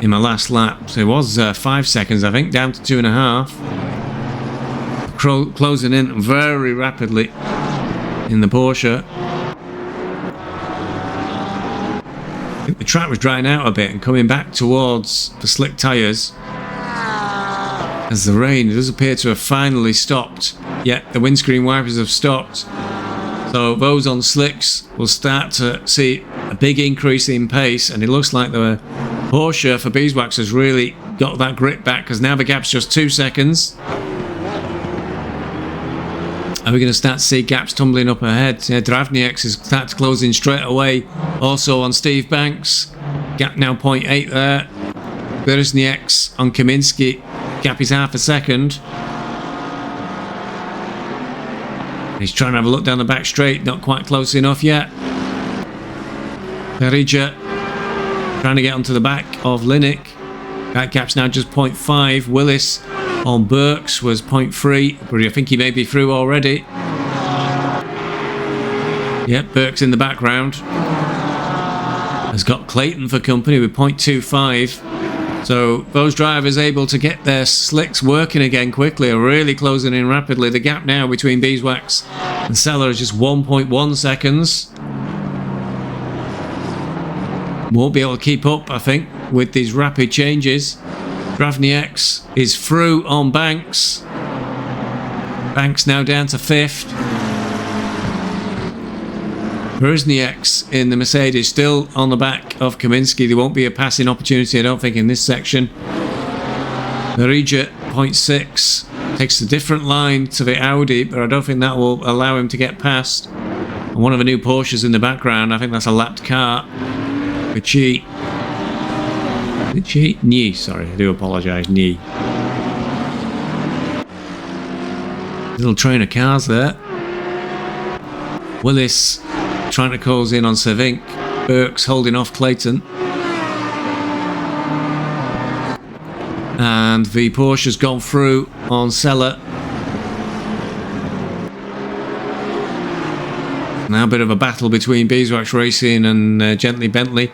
A: in my last lap. So it was 5 seconds, I think, down to 2.5. Closing in very rapidly in the Porsche. I think the track was drying out a bit and coming back towards the slick tyres as the rain does appear to have finally stopped. Yet the windscreen wipers have stopped. So those on slicks will start to see a big increase in pace, and it looks like the Porsche for Beeswax has really got that grip back, because now the gap's just 2 seconds. Are we going to start to see gaps tumbling up ahead? Dravnieks is starting to close in straight away. Also on Steve Banks. Gap now 0.8 there. Bereznieks on Kaminsky. Gap is half a second. He's trying to have a look down the back straight. Not quite close enough yet. Perija trying to get onto the back of Linik. That gap's now just 0.5. Willis on Burks was 0.3, but I think he may be through already. Yep, Burks in the background. Has got Clayton for company with 0.25. So those drivers able to get their slicks working again quickly are really closing in rapidly. The gap now between Beeswax and Sella is just 1.1 seconds. Won't be able to keep up, I think, with these rapid changes. Dravnieks is through on Banks. Banks now down to 5th. Bruzniak's in the Mercedes still on the back of Kaminski. There won't be a passing opportunity, I don't think, in this section. Marija, 0.6, takes a different line to the Audi, but I don't think that will allow him to get past. And one of the new Porsches in the background, I think that's a lapped car. Vici. Sorry, I do apologise. Ni. Little train of cars there. Willis trying to close in on Cervink. Burks holding off Clayton. And the Porsche has gone through on Sella. Now a bit of a battle between Beeswax Racing and Gently Bentley.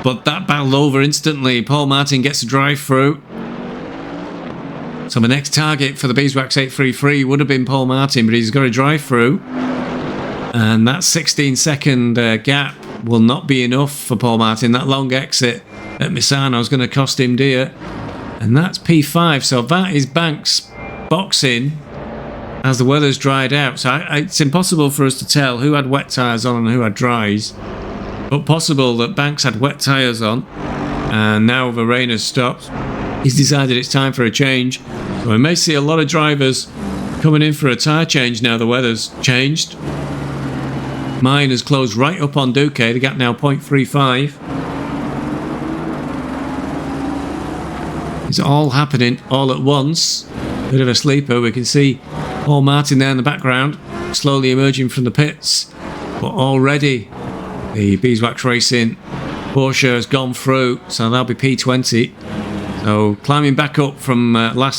A: But that battled over instantly. Paul Martin gets a drive through. So the next target for the Beeswax 833 would have been Paul Martin, but he's got a drive through. And that 16-second gap will not be enough for Paul Martin. That long exit at Misano is going to cost him dear. And that's P5. So that is Banks boxing as the weather's dried out. So it's impossible for us to tell who had wet tyres on and who had dries. But possible that Banks had wet tyres on. And now the rain has stopped. He's decided it's time for a change. So we may see a lot of drivers coming in for a tyre change now the weather's changed. Mine has closed right up on Duque. The gap now 0.35. It's all happening all at once. Bit of a sleeper. We can see Paul Martin there in the background, slowly emerging from the pits. But already the Beeswax Racing Porsche has gone through, so that'll be P20. So climbing back up from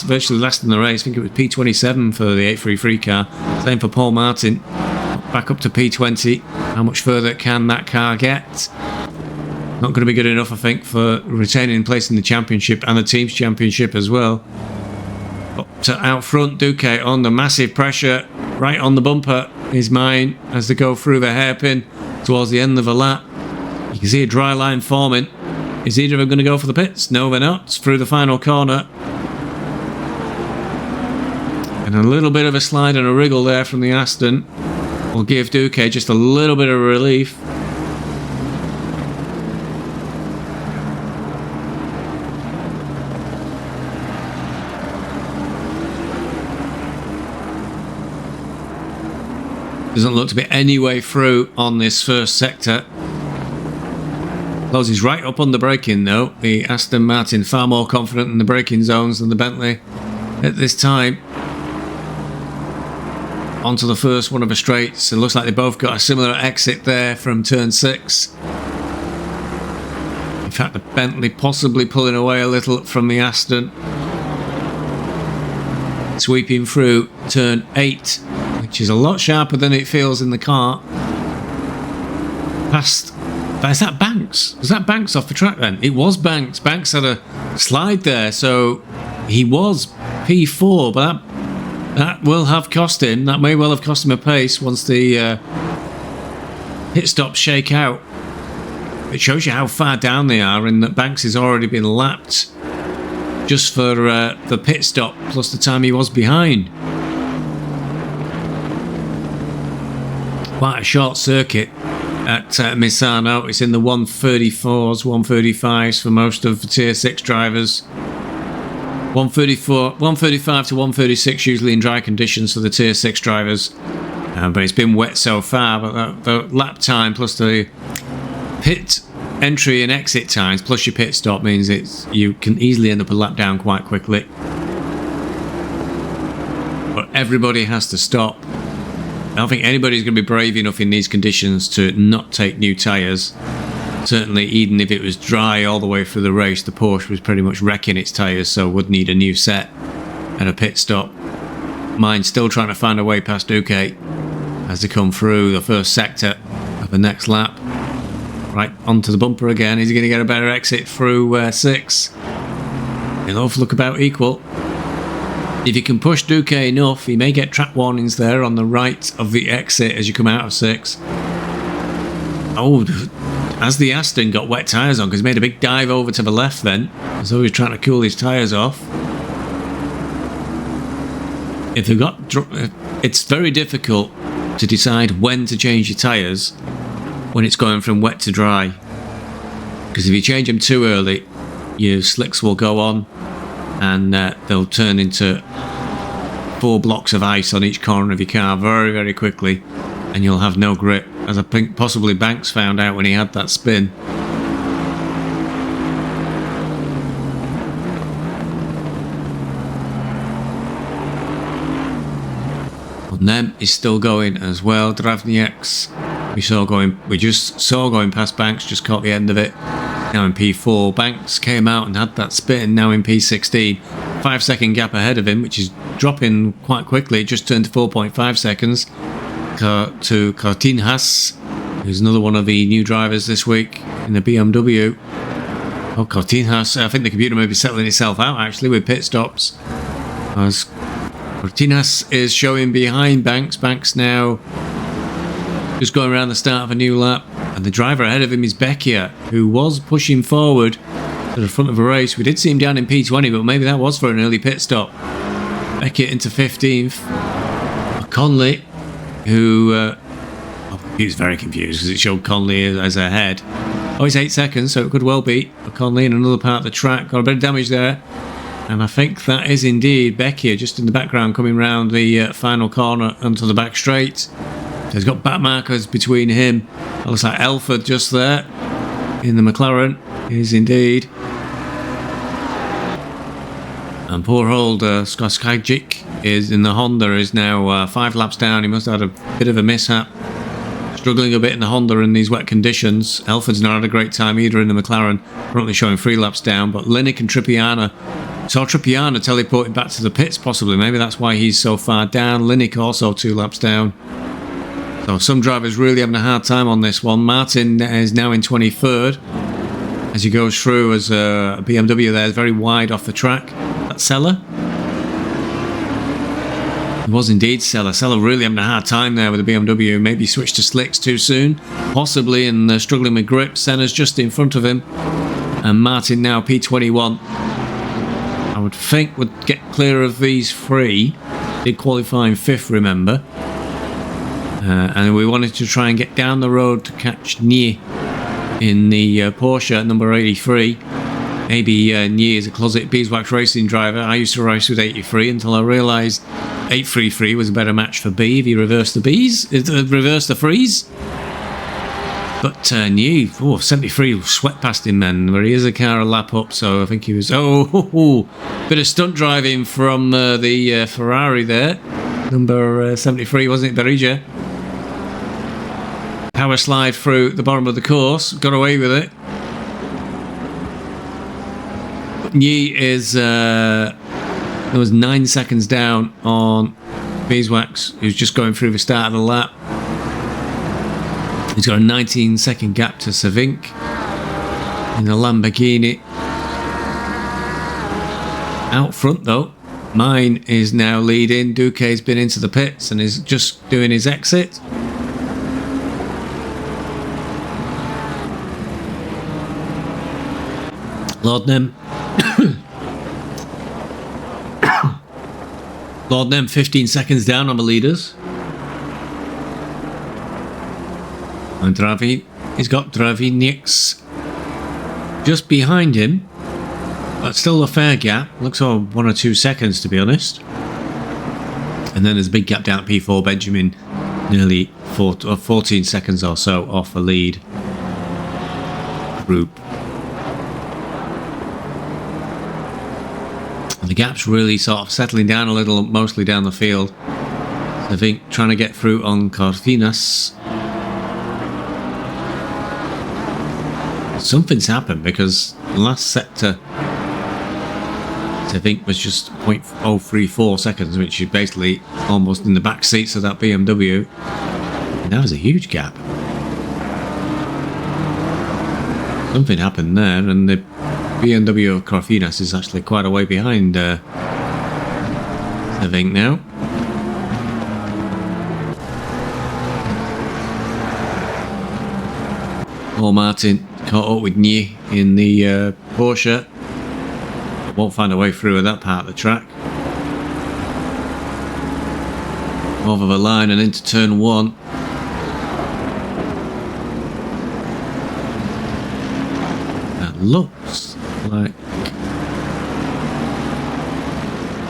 A: virtually last in the race. I think it was P27 for the 833 car. Same for Paul Martin. Back up to P20. How much further can that car get? Not going to be good enough, I think, for retaining place in the championship and the team's championship as well. Up to out front, Duque on the massive pressure. Right on the bumper is mine as they go through the hairpin towards the end of the lap. You can see a dry line forming. Is either of them going to go for the pits? No, they're not. It's through the final corner. And a little bit of a slide and a wriggle there from the Aston will give Duque just a little bit of relief. Doesn't look to be any way through on this first sector. Closes right up on the braking though. The Aston Martin far more confident in the braking zones than the Bentley at this time. Onto the first one of the straights. It looks like they both got a similar exit there from turn 6. In fact, the Bentley possibly pulling away a little from the Aston. Sweeping through turn 8, which is a lot sharper than it feels in the car. Past... Is that Banks? Was that Banks off the track then? It was Banks. Banks had a slide there, so he was P4, but that will have cost him. That may well have cost him a pace once the pit stops shake out. It shows you how far down they are, and that Banks has already been lapped just for the pit stop plus the time he was behind. Quite a short circuit at Misano. It's in the 134s, 135s for most of the Tier 6 drivers. 135 to 136 usually in dry conditions for the Tier 6 drivers. But it's been wet so far, but the lap time plus the pit entry and exit times plus your pit stop means you can easily end up a lap down quite quickly. But everybody has to stop. I don't think anybody's going to be brave enough in these conditions to not take new tyres. Certainly, even if it was dry all the way through the race, the Porsche was pretty much wrecking its tyres, so would need a new set and a pit stop. Mine's still trying to find a way past Duque as they come through the first sector of the next lap. Right onto the bumper again. Is he going to get a better exit through 6? They'll both look about equal. If you can push Duque enough, he may get track warnings there on the right of the exit as you come out of 6. Oh, as the Aston got wet tyres on, because he made a big dive over to the left then, as though he was trying to cool his tyres off. if they've got, it's very difficult to decide when to change your tyres when it's going from wet to dry, because if you change them too early, your slicks will go on and they'll turn into 4 blocks of ice on each corner of your car very, very quickly, and you'll have no grip, as I think possibly Banks found out when he had that spin. And then he's still going as well. Dravnieks, we just saw going past Banks, just caught the end of it. Now in P4, Banks came out and had that spin. Now in P16, 5-second gap ahead of him, which is dropping quite quickly. It just turned to 4.5 seconds to Cortinhas, who's another one of the new drivers this week in the BMW. Oh, Cortinhas, I think the computer may be settling itself out actually with pit stops, as Cortinhas is showing behind Banks. Banks now just going around the start of a new lap, and the driver ahead of him is Becchia, who was pushing forward to the front of a race. We did see him down in P20, but maybe that was for an early pit stop. Becchia into 15th. Conley, who he was very confused because it showed Conley as ahead. Oh, he's 8 seconds, so it could well be Conley in another part of the track. Got a bit of damage there. And I think that is indeed Becchia just in the background coming round the final corner onto the back straight. So he's got back markers between him. It looks like Elford just there in the McLaren. It is indeed. And poor old Skoskajic is in the Honda, is now 5 laps down. He must have had a bit of a mishap. Struggling a bit in the Honda in these wet conditions. Elford's not had a great time either in the McLaren. Currently showing 3 laps down. But Linnick and Trippiana. Saw Trippiana teleported back to the pits possibly. Maybe that's why he's so far down. Linnick also 2 laps down. So some drivers really having a hard time on this one. Martin is now in 23rd as he goes through as a BMW there, very wide off the track. That's Sella. It was indeed Sella. Sella really having a hard time there with the BMW. Maybe switched to slicks too soon, possibly, and struggling with grip. Senna's just in front of him, and Martin now P21. I would think would get clear of these 3. Did qualify in 5th, remember. And we wanted to try and get down the road to catch Nye in the Porsche at number 83. Maybe Nye is a closet beeswax racing driver. I used to race with 83 until I realised 833 was a better match for B if you reverse the Bs, reverse the threes. But Nye, 73 swept past him then, where he is a car a lap up, so I think he was, bit of stunt driving from the Ferrari there. Number 73, wasn't it, Berija? Power slide through the bottom of the course, got away with it. Nye is, there was 9 seconds down on Beeswax, who's just going through the start of the lap. He's got a 19-second gap to Savink in the Lamborghini. Out front though, Mine is now leading. Duque's been into the pits and is just doing his exit. Lordnem. Lordnem 15 seconds down on the leaders. And he's got Dravinieks just behind him, but still a fair gap. Looks like 1 or 2 seconds, to be honest. And then there's a big gap down at P4. Benjamin nearly 14 seconds or so off the lead group. And the gap's really sort of settling down a little, mostly down the field. So I think trying to get through on Cortinas. Something's happened because the last sector I think was just 0.034 seconds, which is basically almost in the back seats of that BMW. And that was a huge gap. Something happened there, and the BMW of Corfinas is actually quite a way behind I think now. Paul Martin caught up with Nye in the Porsche. Won't find a way through at that part of the track. over the line and into turn 1. That looks like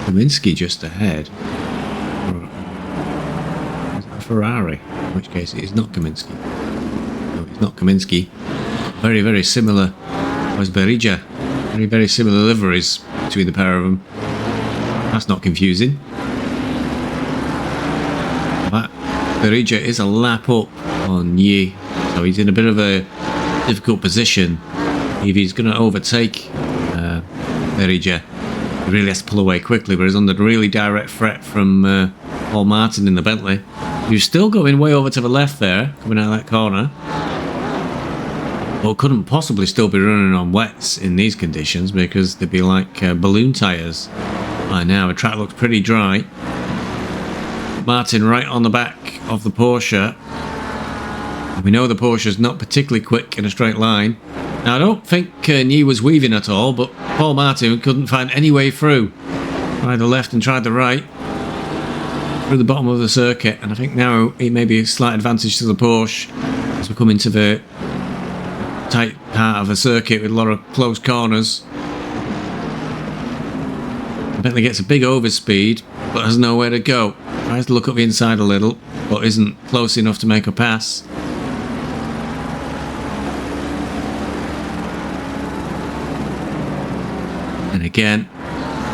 A: Kaminsky just ahead. Is that a Ferrari? In which case it is not Kaminsky. No, it's not Kaminsky. Very, very similar was Berija. Very, very similar liveries between the pair of them. That's not confusing. That Berija is a lap up on Yi, so he's in a bit of a difficult position. If he's going to overtake Berija, he really has to pull away quickly, but he's under really direct threat from Paul Martin in the Bentley. He's still going way over to the left there, coming out of that corner. But couldn't possibly still be running on wets in these conditions because they'd be like balloon tyres by now. The track looks pretty dry. Martin right on the back of the Porsche. And we know the Porsche's not particularly quick in a straight line. Now I don't think Nyi was weaving at all, but Paul Martin couldn't find any way through. Tried the left and tried the right. Through the bottom of the circuit. And I think now it may be a slight advantage to the Porsche as we come into the tight part of the circuit with a lot of close corners. Bentley gets a big overspeed but has nowhere to go. Tries to look up the inside a little but isn't close enough to make a pass. And again,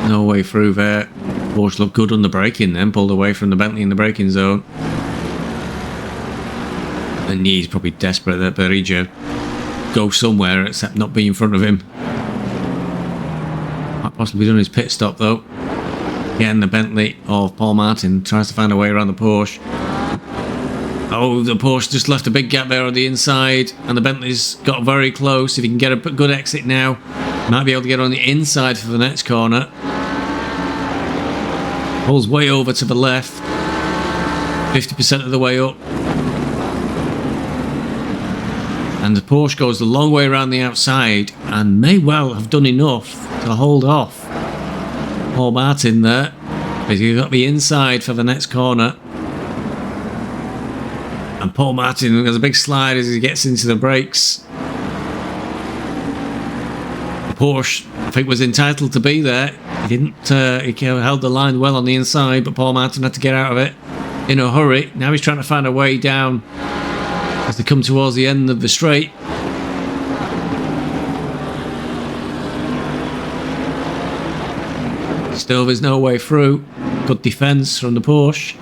A: no way through there. Porsche looked good on the braking then, pulled away from the Bentley in the braking zone. And he's probably desperate that Berija go somewhere except not be in front of him. Might possibly done his pit stop though. Again, the Bentley of Paul Martin tries to find a way around the Porsche. Oh, the Porsche just left a big gap there on the inside and the Bentley's got very close. If he can get a good exit now, might be able to get on the inside for the next corner. Pulls way over to the left, 50% of the way up. And the Porsche goes a long way around the outside and may well have done enough to hold off Paul Martin there. But he's got the inside for the next corner. And Paul Martin has a big slide as he gets into the brakes. The Porsche, I think, was entitled to be there. He didn't. He held the line well on the inside, but Paul Martin had to get out of it in a hurry. Now he's trying to find a way down as they come towards the end of the straight. Still, there's no way through. Good defence from the Porsche.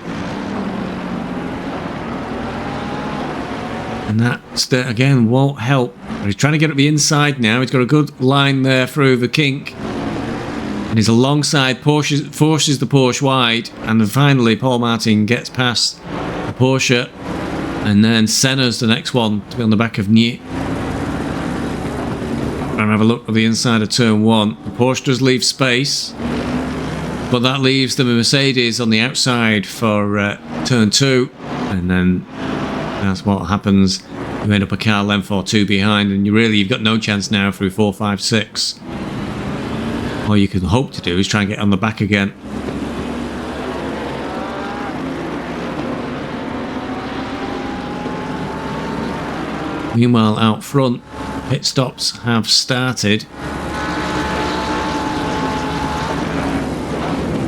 A: And that, again, won't help. But he's trying to get up the inside now. He's got a good line there through the kink. And he's alongside, forces the Porsche wide. And then finally, Paul Martin gets past the Porsche. And then Senna's the next one to be on the back of Nyi. And have a look at the inside of turn 1. The Porsche does leave space. But that leaves the Mercedes on the outside for turn 2. And then that's what happens. You end up a car length or 2 behind. And you've got no chance now through 4, 5, 6. All you can hope to do is try and get on the back again. Meanwhile, out front, pit stops have started.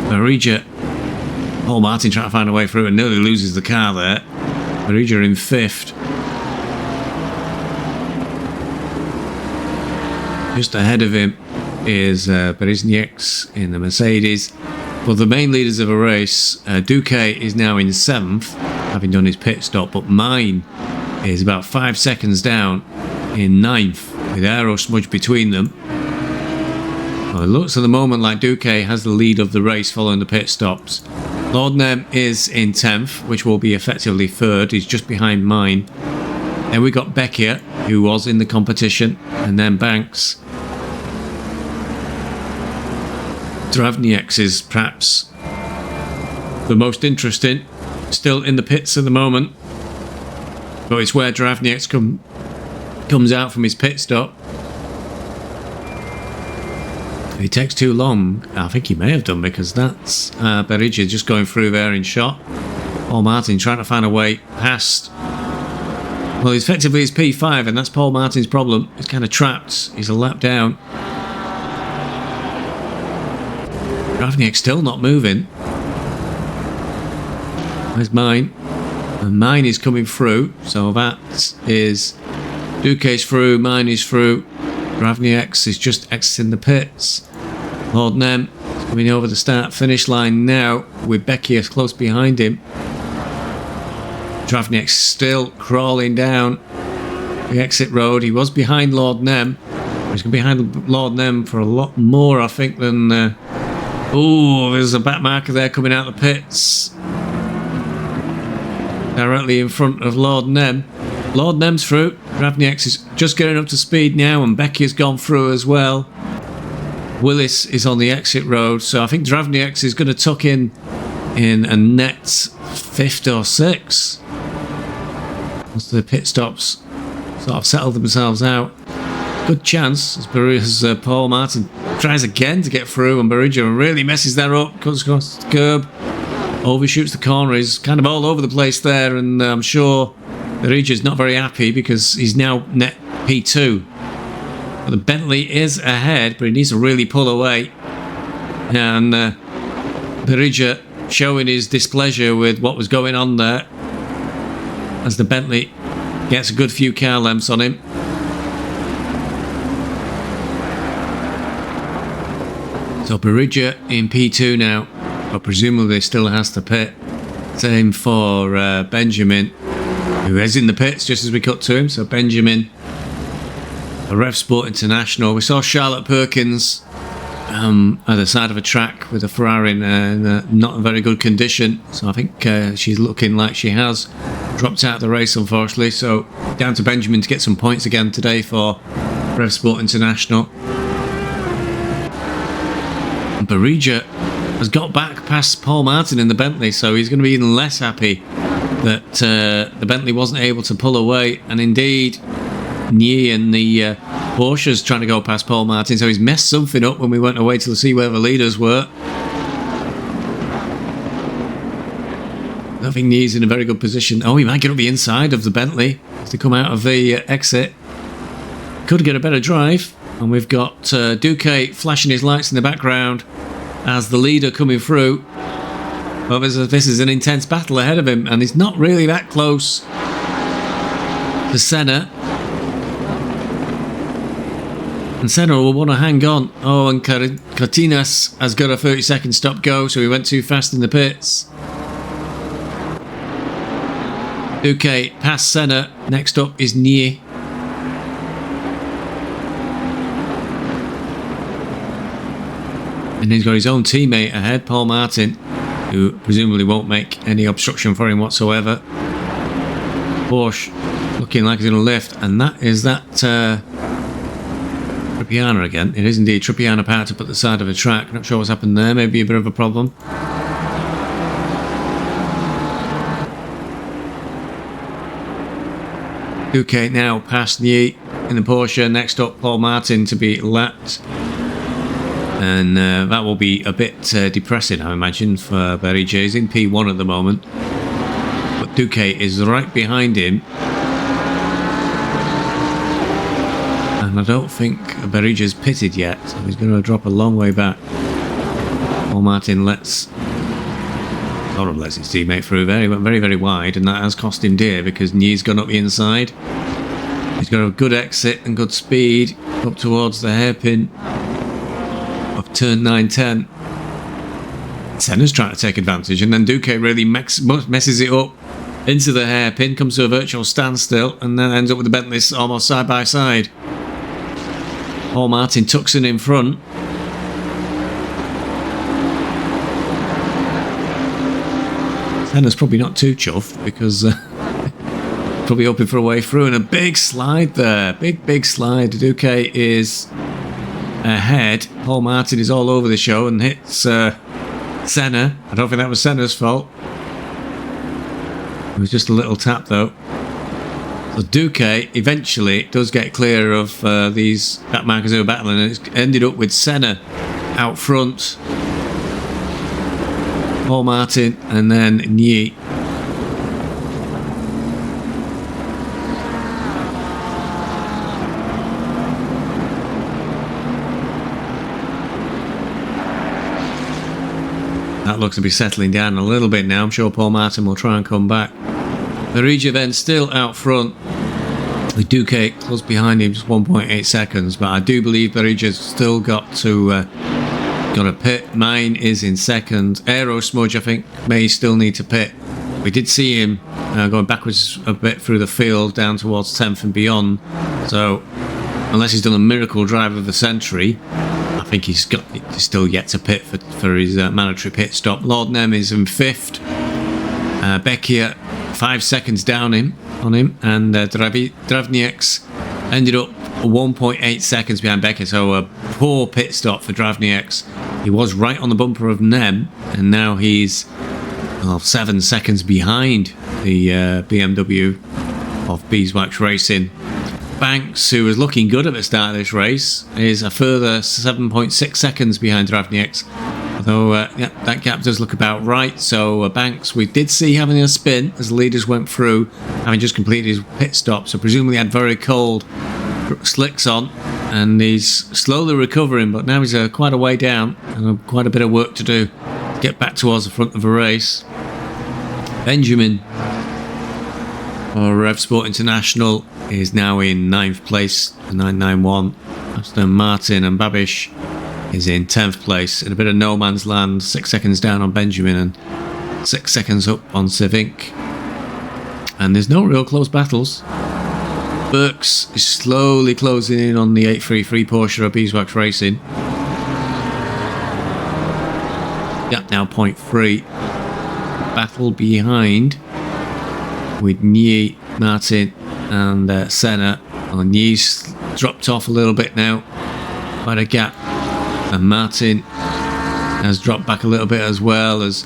A: Berija, Paul Martin trying to find a way through and nearly loses the car there. Berija in 5th. Just ahead of him is Bereznieks in the Mercedes. But the main leaders of the race, Duque is now in 7th, having done his pit stop, but Mine is about 5 seconds down in 9th, with aero smudge between them. Well, it looks at the moment like Duque has the lead of the race following the pit stops. Lordnem is in 10th, which will be effectively 3rd. He's just behind Mine. Then we got Becchia, who was in the competition, and then Banks. Dravnieks is perhaps the most interesting, still in the pits at the moment. But it's where Dravnieks comes out from his pit stop. If he takes too long, I think he may have done, because that's Berija just going through there in shot. Paul Martin trying to find a way past. Well, effectively it's P5, and that's Paul Martin's problem. He's kind of trapped. He's a lap down. Gravniak's still not moving. Where's mine? And mine is coming through. So that is Duque's through. Mine is through. Gravniak's is just exiting the pits. Lord Nem is coming over the start-finish line now with Becky close behind him. Gravniak's still crawling down the exit road. He was behind Lord Nem. He's going to be behind Lord Nem for a lot more, I think, than... oh, there's a back marker there coming out of the pits. Directly in front of Lord Nem. Lord Nem's through. Gravniak's is just getting up to speed now, and Becky has gone through as well. Willis is on the exit road, so I think Gravniak's is going to tuck in a net 5th or 6th. Once the pit stops sort of settle themselves out. Good chance as Paul Martin tries again to get through, and Barriggia really messes that up. Cuts across the curb, overshoots the corner. He's kind of all over the place there, and I'm sure Barriggia's not very happy because he's now net P2. But the Bentley is ahead, but he needs to really pull away. And Barriggia showing his displeasure with what was going on there as the Bentley gets a good few car lengths on him. So Barriggia in P2 now, but presumably still has to pit. Same for Benjamin, who is in the pits just as we cut to him. So Benjamin, a Rev Sport International. We saw Charlotte Perkins at the side of a track with a Ferrari in not a very good condition. So I think she's looking like she has dropped out of the race, unfortunately. So down to Benjamin to get some points again today for Rev Sport International. And Barriggia has got back past Paul Martin in the Bentley, so he's going to be even less happy that the Bentley wasn't able to pull away. And indeed, Nye and the Porsche's trying to go past Paul Martin, so he's messed something up when we went away to see where the leaders were. I don't think Nye's in a very good position. Oh, he might get up the inside of the Bentley as they come out of the exit. Could get a better drive. And we've got Duque flashing his lights in the background as the leader coming through. Well, this is an intense battle ahead of him, and he's not really that close to Senna. And Senna will want to hang on. Oh, and Cortinas has got a 30-second stop go, so he went too fast in the pits. Duque past Senna. Next up is Nye. And he's got his own teammate ahead, Paul Martin, who presumably won't make any obstruction for him whatsoever. Porsche looking like he's going to lift, and that is that Trippiana again. It is indeed Trippiana parked up at the side of the track. Not sure what's happened there, maybe a bit of a problem. Duque now past Nye in the Porsche. Next up, Paul Martin to be lapped. And that will be a bit depressing, I imagine, for Barriggia. He's in P1 at the moment. But Duque is right behind him. And I don't think Barriggia's pitted yet, so he's going to drop a long way back. Paul Martin lets his teammate through there. He went very, very wide, and that has cost him dear because Nye's gone up the inside. He's got a good exit and good speed up towards the hairpin of turn 9-10. Senna's trying to take advantage, and then Duque really messes it up into the hairpin, comes to a virtual standstill, and then ends up with the Bentleys almost side by side. Paul Martin tucks in front. Senna's probably not too chuffed because probably hoping for a way through, and a big slide there. Big slide. Duque is ahead. Paul Martin is all over the show and hits Senna. I don't think that was Senna's fault. It was just a little tap though. So Duque eventually does get clear of these back markers who were battling, and it's ended up with Senna out front, Paul Martin, and then Nye That looks to be settling down a little bit now. I'm sure Paul Martin will try and come back. Berija then still out front, with Duque close behind him, just 1.8 seconds. But I do believe Berija's still got a pit. Mine is in second. Aero Smudge, I think, may still need to pit. We did see him going backwards a bit through the field down towards 10th and beyond. So unless he's done a miracle drive of the century, I think he's still yet to pit for his mandatory pit stop. Lord Nem is in 5th. Becchia 5 seconds down on him, and Dravnieks ended up 1.8 seconds behind Becchia. So a poor pit stop for Dravnieks. He was right on the bumper of Nem, and now he's 7 seconds behind the BMW of Beeswax Racing. Banks, who was looking good at the start of this race, is a further 7.6 seconds behind Dravnieks. Although that gap does look about right. So Banks, we did see having a spin as the leaders went through, having just completed his pit stop. So presumably had very cold slicks on, and he's slowly recovering. But now he's quite a way down, and quite a bit of work to do to get back towards the front of the race. Benjamin for Rev Sport International is now in 9th place, 991. Aston Martin and Babish is in 10th place in a bit of no man's land, 6 seconds down on Benjamin and 6 seconds up on Civink. And there's no real close battles. Burks is slowly closing in on the 833 Porsche of Beeswax Racing. Gap now 0.3. Battle behind with Nye, Martin and Senna. Nye's dropped off a little bit now, quite a gap, and Martin has dropped back a little bit as well, as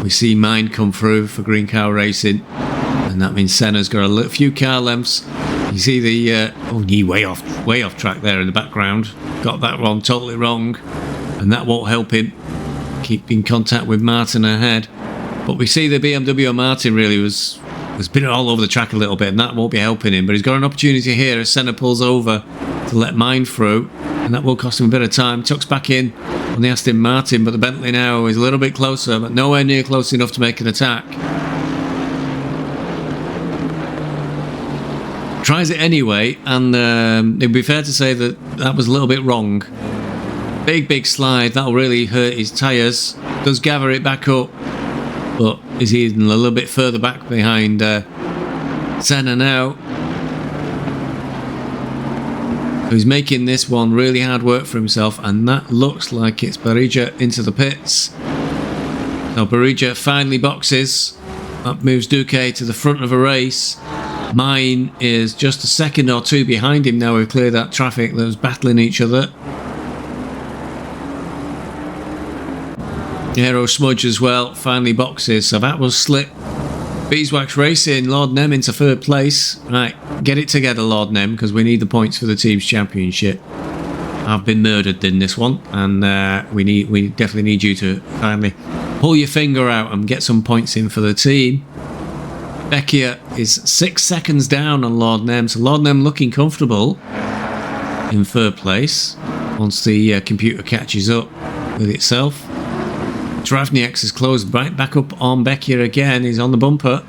A: we see Mine come through for Green Cow Racing, and that means Senna's got a few car lengths. You see the Nye way off track there in the background, got that one totally wrong, and that won't help him keep in contact with Martin ahead. But we see the BMW of Martin really was been all over the track a little bit, and that won't be helping him. But he's got an opportunity here as Senna pulls over to let Mine through, and that will cost him a bit of time. Tucks back in on the Aston Martin, but the Bentley now is a little bit closer, but nowhere near close enough to make an attack. Tries it anyway, and it'd be fair to say that was a little bit wrong. Big slide, that'll really hurt his tyres. Does gather it back up, but is even a little bit further back behind Senna now. He's making this one really hard work for himself, and that looks like it's Berija into the pits. So Berija finally boxes. That moves Duque to the front of a race. Mine is just a second or two behind him now. We've cleared that traffic that was battling each other. Aero Smudge as well finally boxes, so that was slip. Beeswax Racing, Lord Nem into 3rd place. Right, get it together, Lord Nem, because we need the points for the team's championship. I've been murdered in this one, and we definitely need you to finally pull your finger out and get some points in for the team. Becchia is 6 seconds down on Lord Nem, so Lord Nem looking comfortable in 3rd place once the computer catches up with itself. Dravnieks is closed right back up on Becchia again. He's on the bumper.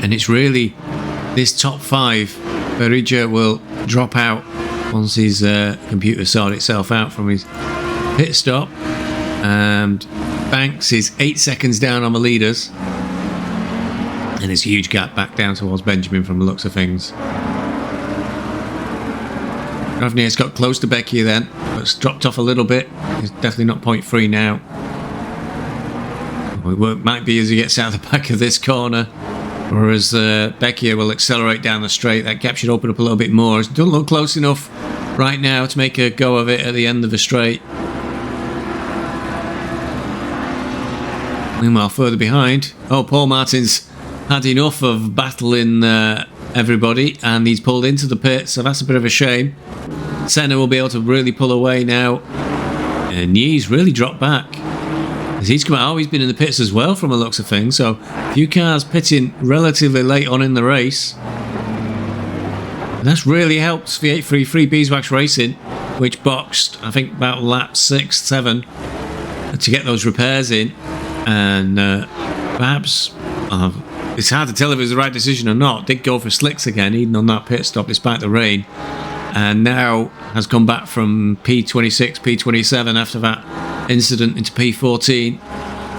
A: And it's really this top 5. Berija will drop out once his computer sorted itself out from his pit stop. And Banks is 8 seconds down on the leaders. And there's a huge gap back down towards Benjamin from the looks of things. Dravnieks got close to Becchia then, but it's dropped off a little bit. He's definitely not 0.3 now. It might be as he gets out of the back of this corner, or as Becchia will accelerate down the straight. That gap should open up a little bit more. It doesn't look close enough right now to make a go of it at the end of the straight. Meanwhile, further behind, Paul Martin's had enough of battling everybody, and he's pulled into the pit, so that's a bit of a shame. Senna will be able to really pull away now, and Nye's really dropped back as he's come out. He's been in the pits as well from the looks of things, so a few cars pitting relatively late on in the race, and that's really helped the 833 Beeswax Racing. which boxed, I think, about lap 6, 7 to get those repairs in. And perhaps, it's hard to tell if it was the right decision or not, did go for slicks again, even on that pit stop despite the rain. And now has come back from P26, P27 after that incident into P14.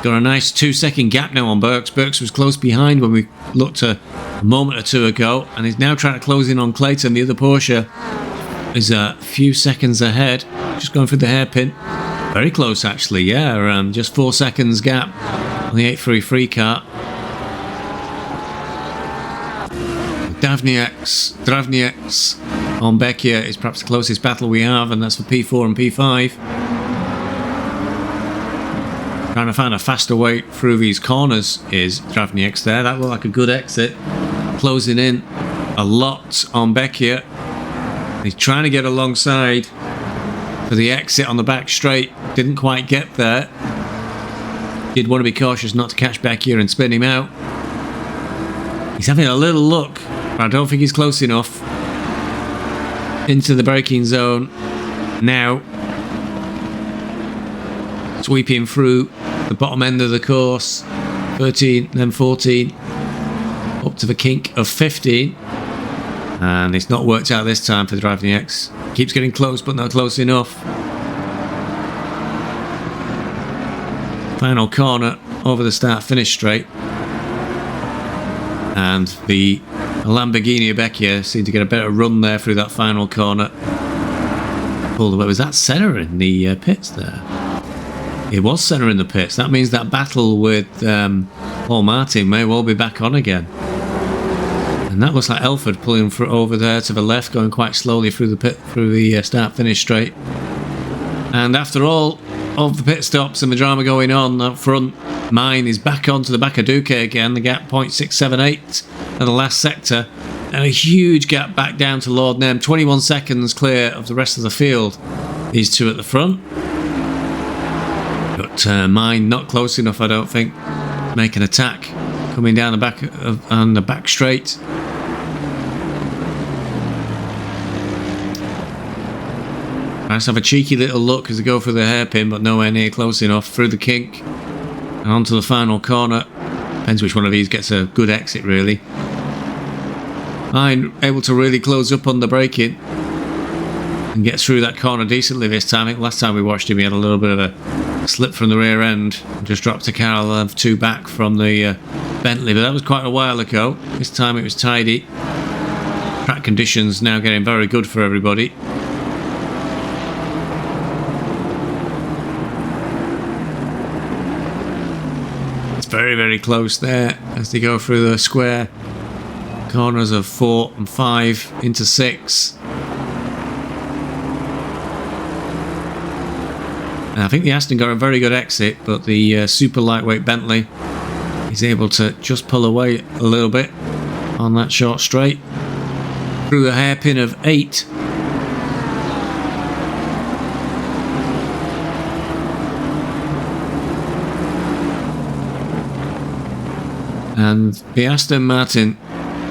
A: Got a nice 2-second gap now on Burks. Burks was close behind when we looked a moment or two ago, and he's now trying to close in on Clayton. The other Porsche is a few seconds ahead, just going through the hairpin. Very close actually, yeah, just 4 seconds gap on the 833 car. Dravnieks on Becchia is perhaps the closest battle we have, and that's for P4 and P5. Trying to find a faster way through these corners is Dravnieks there. That looked like a good exit. Closing in a lot on Becchia. He's trying to get alongside for the exit on the back straight. Didn't quite get there. Did want to be cautious not to catch Becchia and spin him out. He's having a little look, but I don't think he's close enough. Into the braking zone now. Sweeping through the bottom end of the course. 13, then 14. Up to the kink of 15. And it's not worked out this time for Dravnieks. Keeps getting close, but not close enough. Final corner over the start-finish straight. And the Lamborghini Becchia seemed to get a better run there through that final corner. Pulled away. Was that Senna in the pits there? It was Senna in the pits. That means that battle with Paul Martin may well be back on again. And that looks like Elford pulling over there to the left, going quite slowly through the start-finish straight. And after all of the pit stops and the drama going on up front, mine is back onto the back of Duque again. The gap 0.678 at the last sector, and a huge gap back down to Lord Nem. 21 seconds clear of the rest of the field. These two at the front, but mine not close enough, I don't think. Make an attack coming down the back on the back straight. Nice to have a cheeky little look as they go through the hairpin, but nowhere near close enough. Through the kink and onto the final corner. Depends which one of these gets a good exit, really. Mine able to really close up on the braking and get through that corner decently this time. I think last time we watched him, he had a little bit of a slip from the rear end and just dropped a Carol of 2 back from the Bentley, but that was quite a while ago. This time it was tidy. Track conditions now getting very good for everybody. Very, very close there as they go through the square corners of 4 and 5 into 6. And I think the Aston got a very good exit, but the super lightweight Bentley is able to just pull away a little bit on that short straight through a hairpin of 8. And the Aston Martin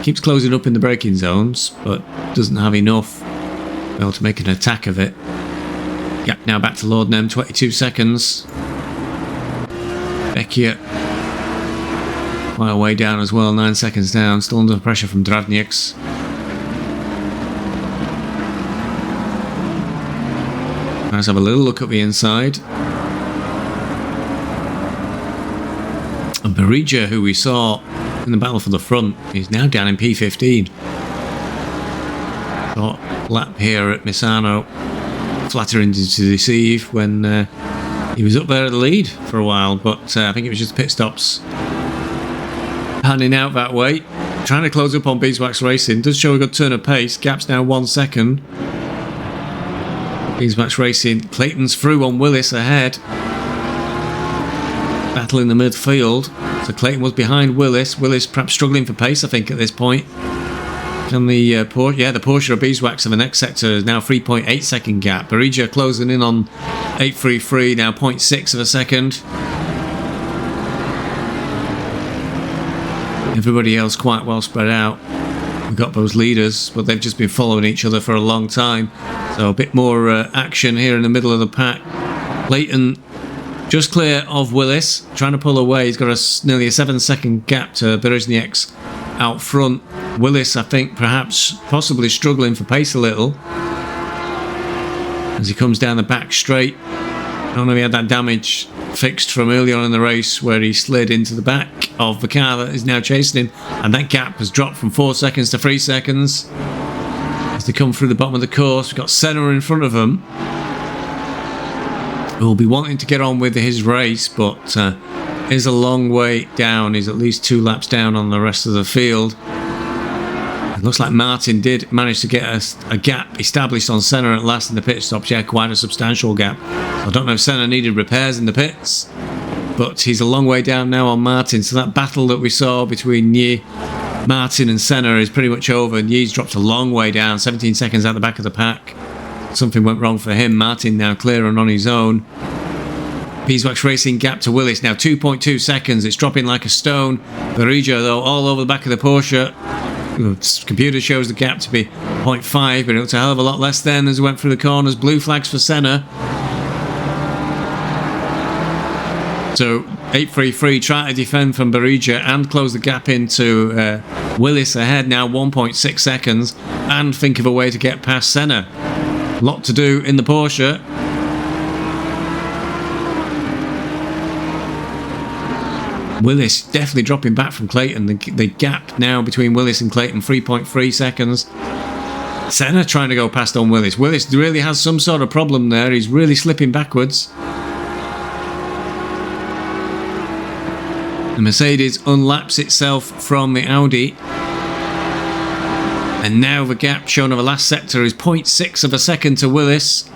A: keeps closing up in the braking zones, but doesn't have enough to be able to make an attack of it. Yep, now back to Lord Nem, 22 seconds. Becchia quite a way down as well, 9 seconds down, still under pressure from Dravnieks. Let's have a little look at the inside. And Berija, who we saw in the battle for the front, is now down in P15. Short lap here at Misano, flattering to deceive when he was up there at the lead for a while, but I think it was just pit stops panning out that way. Trying to close up on Beeswax Racing, does show a good turn of pace, gap's now 1 second. Beeswax Racing, Clayton's through on Willis ahead. Battle in the midfield. So Clayton was behind Willis. Willis perhaps struggling for pace, I think, at this point. And the Porsche of Beeswax of the next sector is now 3.8 second gap. Berija closing in on 833, now 0.6 of a second. Everybody else quite well spread out. we've got those leaders, but they've just been following each other for a long time. So a bit more action here in the middle of the pack. Clayton just clear of Willis, trying to pull away. He's got nearly a 7-second gap to Berezniek's out front. Willis, I think, possibly struggling for pace a little as he comes down the back straight. I don't know if he had that damage fixed from earlier on in the race where he slid into the back of the car that is now chasing him, and that gap has dropped from 4 seconds to 3 seconds as they come through the bottom of the course. We've got Senna in front of them, who will be wanting to get on with his race, but is a long way down. He's at least 2 laps down on the rest of the field. It looks like Martin did manage to get a gap established on Senna at last in the pit stops. Yeah, quite a substantial gap. So I don't know if Senna needed repairs in the pits, but he's a long way down now on Martin. So that battle that we saw between Martin and Senna is pretty much over. Ye's dropped a long way down, 17 seconds out the back of the pack. Something went wrong for him. Martin now clear and on his own. Beeswax Racing gap to Willis now 2.2 seconds. It's dropping like a stone. Berija, though, all over the back of the Porsche. The computer shows the gap to be 0.5, but it looks a hell of a lot less then as we went through the corners. Blue flags for Senna. So 833 trying to defend from Berija and close the gap into Willis ahead now 1.6 seconds and think of a way to get past Senna. A lot to do in the Porsche. Willis definitely dropping back from Clayton. The gap now between Willis and Clayton, 3.3 seconds. Senna trying to go past on Willis. Willis really has some sort of problem there. He's really slipping backwards. The Mercedes unlaps itself from the Audi. And now the gap shown over the last sector is 0.6 of a second to Willis.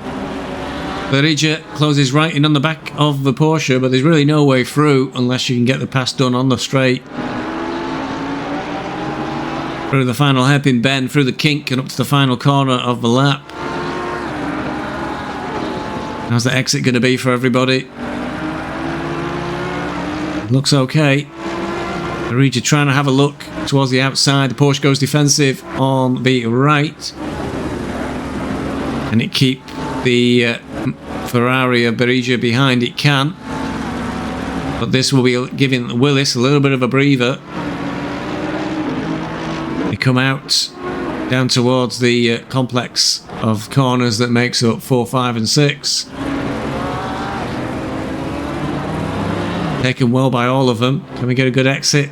A: Berija closes right in on the back of the Porsche, but there's really no way through unless you can get the pass done on the straight. Through the final hairpin bend, through the kink and up to the final corner of the lap. How's the exit going to be for everybody? Looks okay. Berija trying to have a look towards the outside. The Porsche goes defensive on the right. Can it keep the Ferrari of Berija behind? It can. But this will be giving Willis a little bit of a breather. They come out down towards the complex of corners that makes up 4, 5 and 6. Taken well by all of them. Can we get a good exit?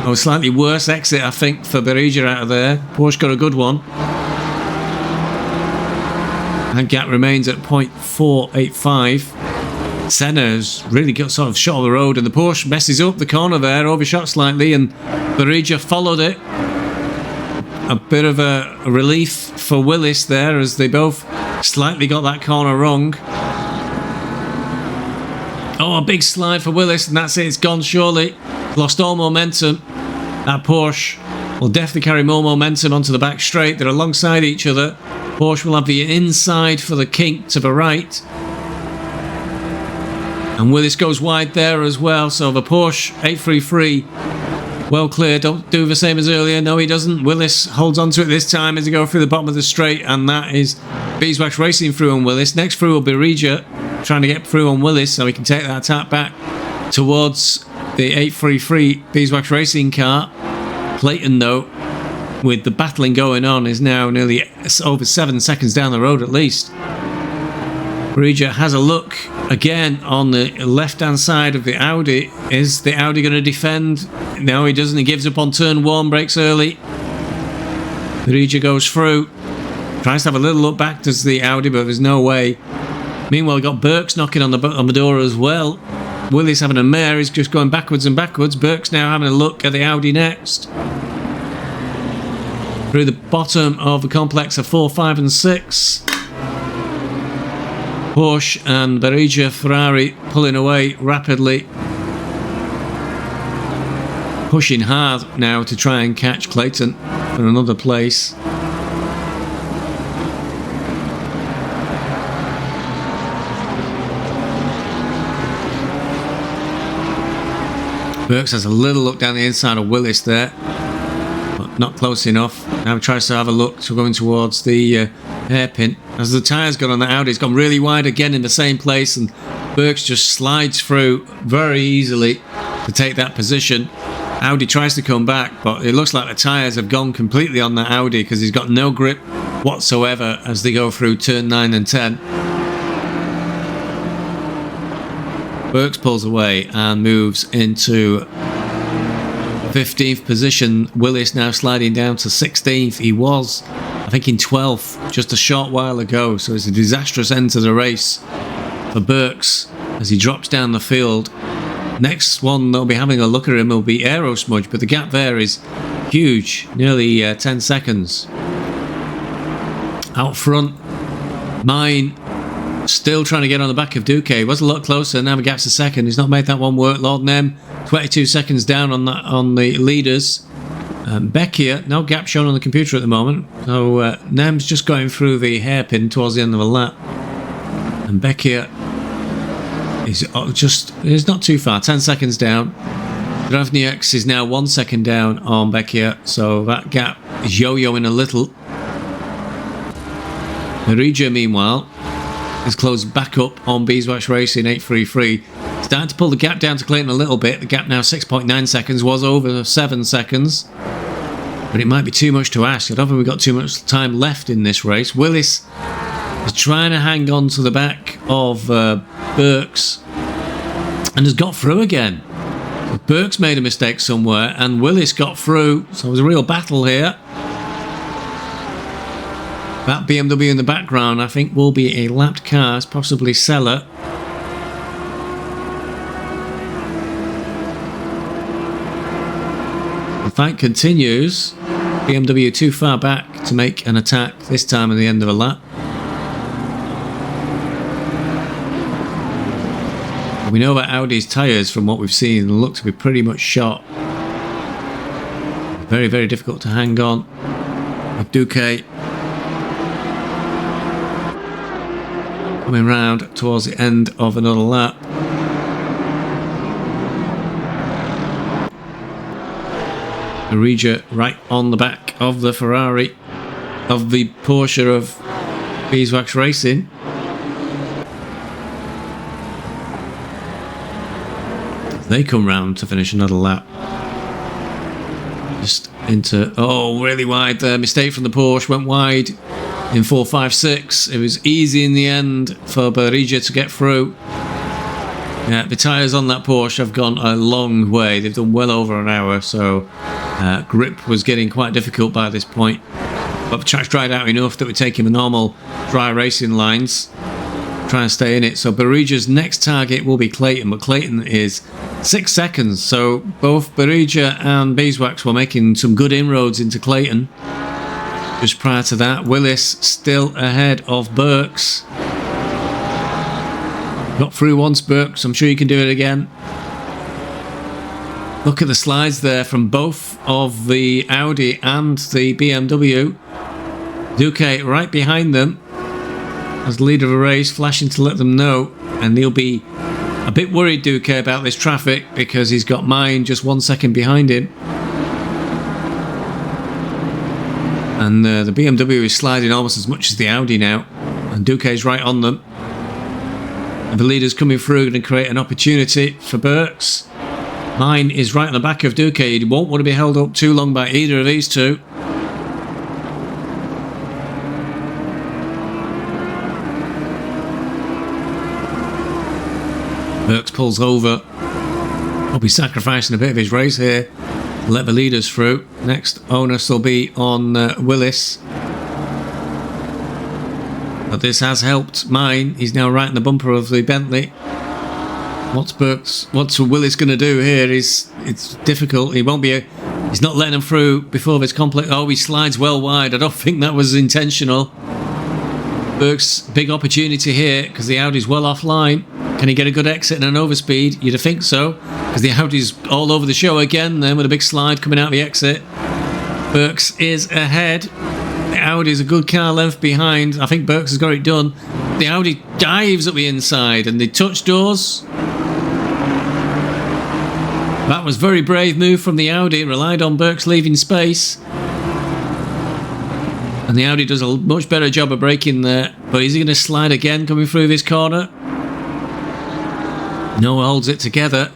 A: Oh, slightly worse exit, I think, for Berija out of there. Porsche got a good one. That gap remains at 0.485. Senna's really got sort of shot on the road, and the Porsche messes up the corner there, overshot slightly, and Berija followed it. A bit of a relief for Willis there as they both slightly got that corner wrong. Oh, a big slide for Willis, and that's it. It's gone surely. Lost all momentum. That Porsche will definitely carry more momentum onto the back straight. They're alongside each other. Porsche will have the inside for the kink to the right. And Willis goes wide there as well. So the Porsche 833, well clear. Don't do the same as earlier. No, he doesn't. Willis holds on to it this time as he goes through the bottom of the straight. And that is Beeswax Racing through on Willis. Next through will be Berija, trying to get through on Willis so he can take that tap back towards the 833 Beeswax Racing car. Clayton, though, with the battling going on, is now nearly over 7 seconds down the road at least. Berija has a look again on the left-hand side of the Audi. Is the Audi going to defend? No, he doesn't. He gives up on turn 1, brakes early. Berija goes through. Tries to have a little look back to the Audi, but there's no way. Meanwhile, we've got Burks knocking on the door as well. Willis having a mare. He's just going backwards and backwards. Burks now having a look at the Audi next. Through the bottom of the complex of 4, 5 and 6. Porsche and Berija Ferrari pulling away rapidly. Pushing hard now to try and catch Clayton for another place. Burks has a little look down the inside of Willis there. But not close enough. Now he tries to have a look to going towards the hairpin. As the tyres got on the Audi, it's gone really wide again in the same place, and Burks just slides through very easily to take that position. Audi tries to come back, but it looks like the tyres have gone completely on that Audi because he's got no grip whatsoever as they go through turn 9 and 10. Burks pulls away and moves into 15th position. Willis now sliding down to 16th. He was, I think, in 12th just a short while ago, so it's a disastrous end to the race for Burks as he drops down the field. Next one they'll be having a look at him will be Aerosmudge, but the gap there is huge, nearly 10 seconds. Out front, Mine still trying to get on the back of Duque. Was a lot closer, now the gap's a second. He's not made that one work. Lord Nem 22 seconds down on the leaders. Becchia, no gap shown on the computer at the moment, so Nem's just going through the hairpin towards the end of the lap, and Becchia is not too far, 10 seconds down. Dravniaks is now 1 second down on Becchia, so that gap is yo-yoing a little. Merija, meanwhile, is closed back up on Beeswax Racing 833. Starting to pull the gap down to Clayton a little bit. The gap now 6.9 seconds, was over 7 seconds. But it might be too much to ask. I don't think we've got too much time left in this race. Willis is trying to hang on to the back of Burks and has got through again. So Burks made a mistake somewhere and Willis got through, so it was a real battle here. That BMW in the background, I think, will be a lapped car, possibly Seller. The fight continues. BMW too far back to make an attack this time at the end of a lap. We know that Audi's tyres, from what we've seen, look to be pretty much shot. Very, very difficult to hang on with Duque coming round towards the end of another lap. Merija right on the back of the Ferrari, of the Porsche of Beeswax Racing. They come round to finish another lap. Just into, oh, really wide there. Mistake from the Porsche, went wide in 4.56. It was easy in the end for Merija to get through. Yeah, the tyres on that Porsche have gone a long way. They've done well over an hour, so grip was getting quite difficult by this point. But the track's dried out enough that we're taking the normal dry racing lines, try and stay in it. So Berija's next target will be Clayton, but Clayton is 6 seconds. So both Merija and Beeswax were making some good inroads into Clayton. Just prior to that, Willis still ahead of Burks. Got through once, Burks. I'm sure you can do it again. Look at the slides there from both of the Audi and the BMW. Duque right behind them as the leader of the race, flashing to let them know. And he'll be a bit worried, Duque, about this traffic because he's got Mine just 1 second behind him. And the BMW is sliding almost as much as the Audi now. And Duque's right on them. And the leader's coming through and create an opportunity for Burks. Mine is right on the back of Duque. He won't want to be held up too long by either of these two. Burks pulls over. Probably sacrificing a bit of his race here. Let the leaders through. Next onus will be on Willis. But this has helped Mine. He's now right in the bumper of the Bentley. What's Willis going to do here? It's difficult. He's not letting him through before this complex. Oh, he slides well wide. I don't think that was intentional. Burks, big opportunity here because the Audi's well offline. Can he get a good exit and an overspeed? You'd think so, because the Audi's all over the show again then with a big slide coming out the exit. Burks is ahead. The Audi's a good car length behind. I think Burks has got it done. The Audi dives at the inside and they touch doors. That was very brave move from the Audi. It relied on Burks leaving space. And the Audi does a much better job of braking there. But is he going to slide again coming through this corner? No, holds it together.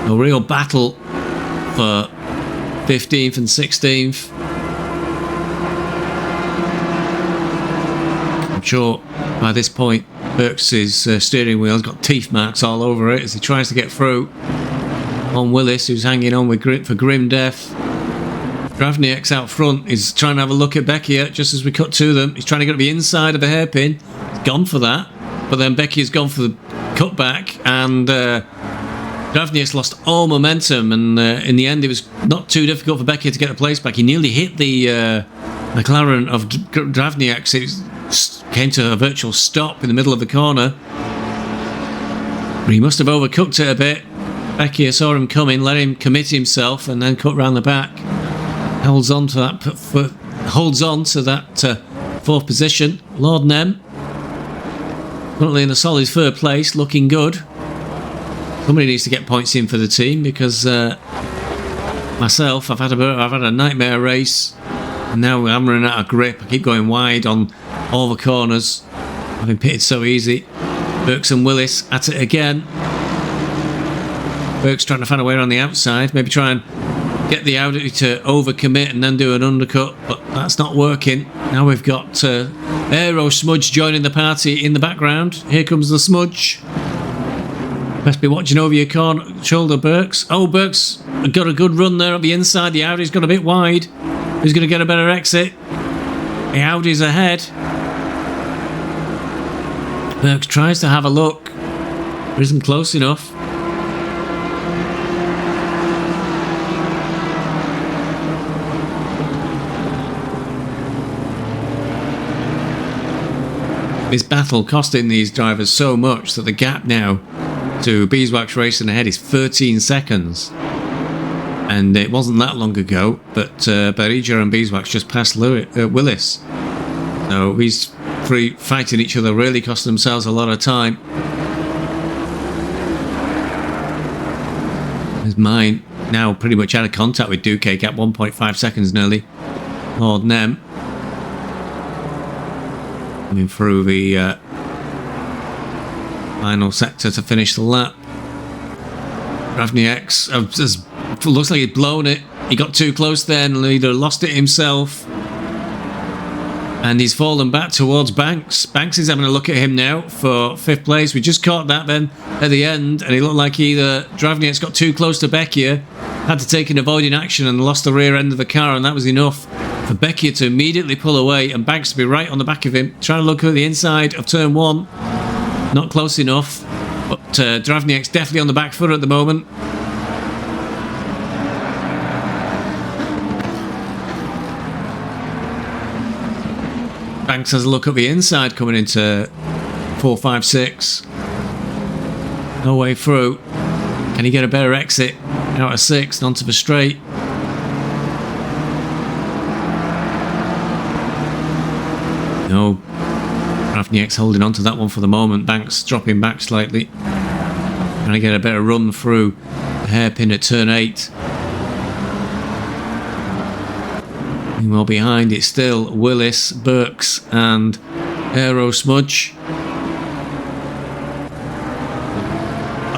A: A real battle for 15th and 16th. I'm sure by this point Burks' steering wheel's got teeth marks all over it as he tries to get through on Willis, who's hanging on with for grim death. Dravnieks out front is trying to have a look at Becchia just as we cut to them. He's trying to get to the inside of the hairpin. He's gone for that, but then Becchia's gone for the cutback, and Dravnieks lost all momentum, and in the end it was not too difficult for Becchia to get the place back. He nearly hit the McLaren of Dravnieks. It came to a virtual stop in the middle of the corner, but he must have overcooked it a bit. Becchia saw him coming, let him commit himself, and then cut round the back. Holds on to that fourth position. Lord Nem currently in a solid third place, looking good. Somebody needs to get points in for the team, because myself, I've had a nightmare race, and now I'm running out of grip. I keep going wide on all the corners. I've been pitted so easy. Burks and Willis at it again. Burks trying to find a way around the outside, maybe try and get the Audi to overcommit and then do an undercut, but that's not working. Now we've got Aero Smudge joining the party in the background. Here comes the Smudge. Best be watching over your shoulder, Burks. Oh, Burks got a good run there at the inside. The Audi's got a bit wide. Who's going to get a better exit? The Audi's ahead. Burks tries to have a look, but isn't close enough. This battle costing these drivers so much that the gap now to Beeswax Racing ahead is 13 seconds. And it wasn't that long ago, but Berija and Beeswax just passed Willis. So these three fighting each other really cost themselves a lot of time. There's mine now pretty much out of contact with Duque at 1.5 seconds nearly. Lord Nem coming through the final sector to finish the lap. Dravnieks looks like he'd blown it. He got too close then, and either lost it himself, and he's fallen back towards Banks. Banks is having a look at him now for 5th place. We just caught that then at the end, and it looked like either Dravnieks got too close to Becchia, had to take an avoiding action and lost the rear end of the car, and that was enough for Becchia to immediately pull away and Banks to be right on the back of him, trying to look at the inside of turn 1. Not close enough, but Dravnieks definitely on the back foot at the moment. Banks has a look at the inside coming into 4, 5, 6. No way through. Can he get a better exit out of 6 and onto the straight? No. Dravnieks holding on to that one for the moment. Banks dropping back slightly. Trying to get a better run through the hairpin at turn 8. Meanwhile behind it's still Willis, Burks and Aero Smudge.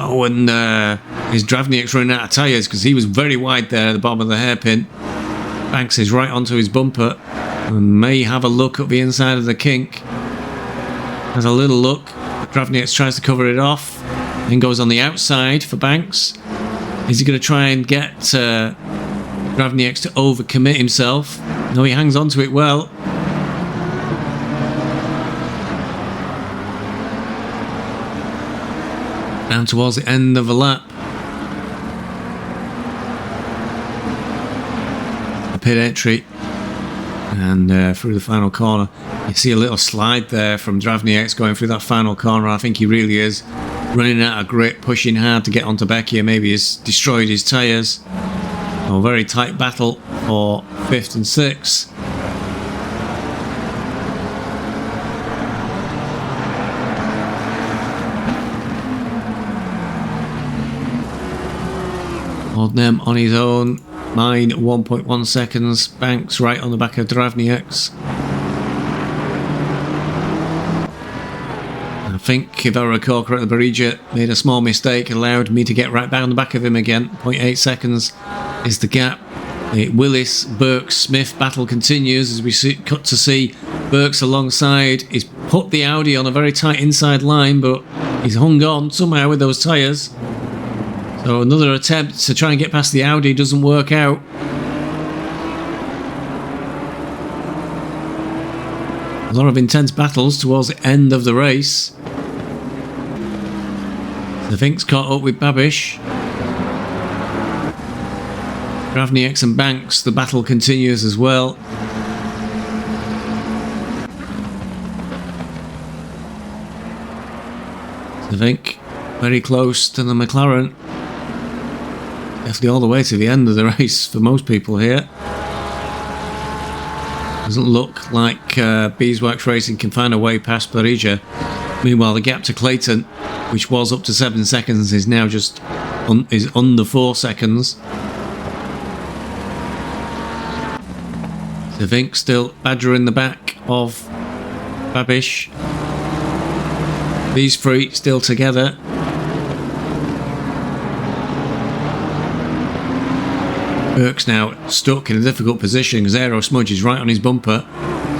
A: Oh, and is Dravnieks running out of tyres, because he was very wide there at the bottom of the hairpin. Banks is right onto his bumper and may have a look at the inside of the kink. Has a little look, but Dravnieks tries to cover it off, then goes on the outside for Banks. Is he going to try and get Dravnieks to overcommit himself? No, he hangs on to it well. Down towards the end of the lap. A pit entry. And through the final corner. You see a little slide there from Dravnieks going through that final corner. I think he really is running out of grip, pushing hard to get onto Becchia. Maybe he's destroyed his tyres. A very tight battle for 5th and 6th. Lord Nem on his own. mine 1.1 seconds. Banks right on the back of Dravnieks. I think, if I recall correctly, Barija made a small mistake, allowed me to get right back on the back of him again. 0.8 seconds is the gap. The Willis, Burks, Smith battle continues as we cut to see Burks alongside. He's put the Audi on a very tight inside line, but he's hung on somehow with those tyres. So another attempt to try and get past the Audi doesn't work out. A lot of intense battles towards the end of the race. The Vinks caught up with Babish. Dravnieks and Banks, the battle continues as well. The Vink very close to the McLaren. Definitely all the way to the end of the race for most people here. Doesn't look like Beeswax Racing can find a way past Barija. Meanwhile, the gap to Clayton, which was up to 7 seconds, is now just is under 4 seconds. The Vink still Badger in the back of Babish. These three still together. Burke's now stuck in a difficult position because Aero Smudge is right on his bumper.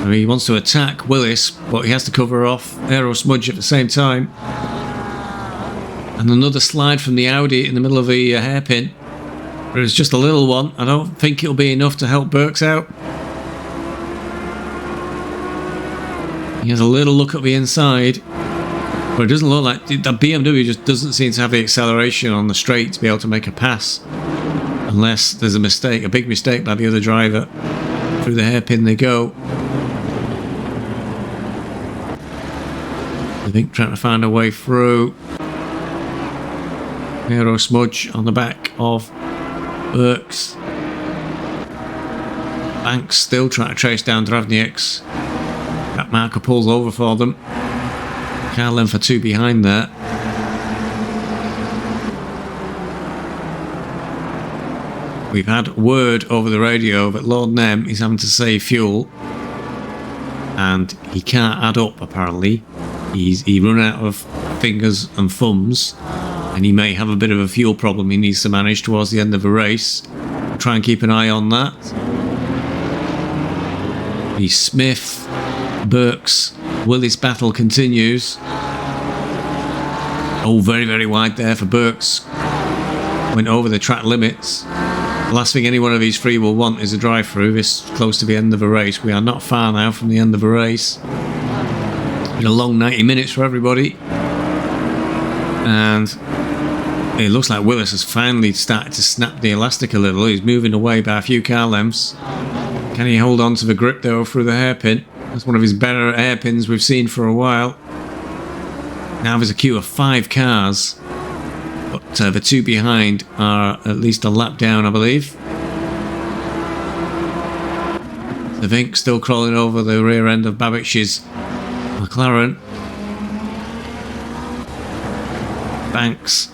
A: So he wants to attack Willis, but he has to cover off Aero Smudge at the same time. And another slide from the Audi in the middle of the hairpin. But it's just a little one. I don't think it'll be enough to help Burks out. He has a little look at the inside, but it doesn't look like that BMW just doesn't seem to have the acceleration on the straight to be able to make a pass, unless there's a mistake, a big mistake by the other driver. Through the hairpin they go. I think trying to find a way through. Aero Smudge on the back of Burks. Banks still trying to trace down Dravnieks. That marker pulls over for them. Car length for 2 behind there. We've had word over the radio that Lord Nem is having to save fuel, and he can't add up apparently. He run out of fingers and thumbs, and he may have a bit of a fuel problem he needs to manage towards the end of the race. We'll try and keep an eye on that. The Smith, Burks, Willis battle continues. Oh, very, very wide there for Burks. Went over the track limits. The last thing any one of these three will want is a drive-through this close to the end of a race. We are not far now from the end of a race. It's been a long 90 minutes for everybody. And it looks like Willis has finally started to snap the elastic a little. He's moving away by a few car lengths. Can he hold on to the grip though through the hairpin? That's one of his better hairpins we've seen for a while. Now there's a queue of 5 cars, but the 2 behind are at least a lap down, I believe. The Vink still crawling over the rear end of Babic's McLaren. Banks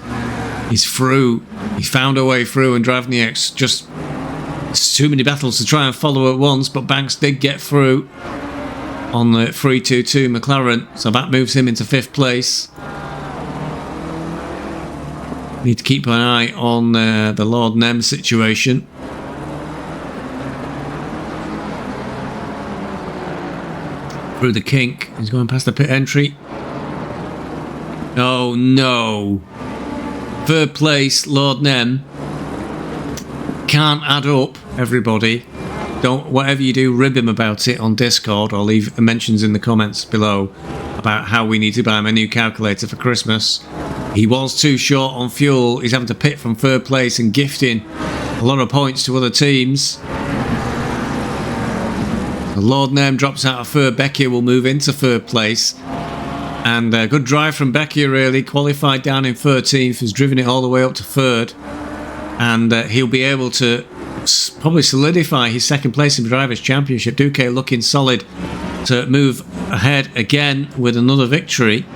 A: is through. He's found a way through, and Dravnieks just... It's too many battles to try and follow at once, but Banks did get through on the 322 McLaren, so that moves him into 5th place. Need to keep an eye on the Lord Nem situation. Through the kink, he's going past the pit entry. Oh no! 3rd place, Lord Nem. Can't add up, everybody. Don't, whatever you do, rib him about it on Discord, or leave mentions in the comments below about how we need to buy him a new calculator for Christmas. He was too short on fuel. He's having to pit from 3rd place and gifting a lot of points to other teams. The Lord Nem drops out of 3rd. Becchia will move into 3rd place. And a good drive from Becchia, really. Qualified down in 13th. Has driven it all the way up to 3rd. And he'll be able to probably solidify his 2nd place in the Drivers' Championship. Duque looking solid to move ahead again with another victory.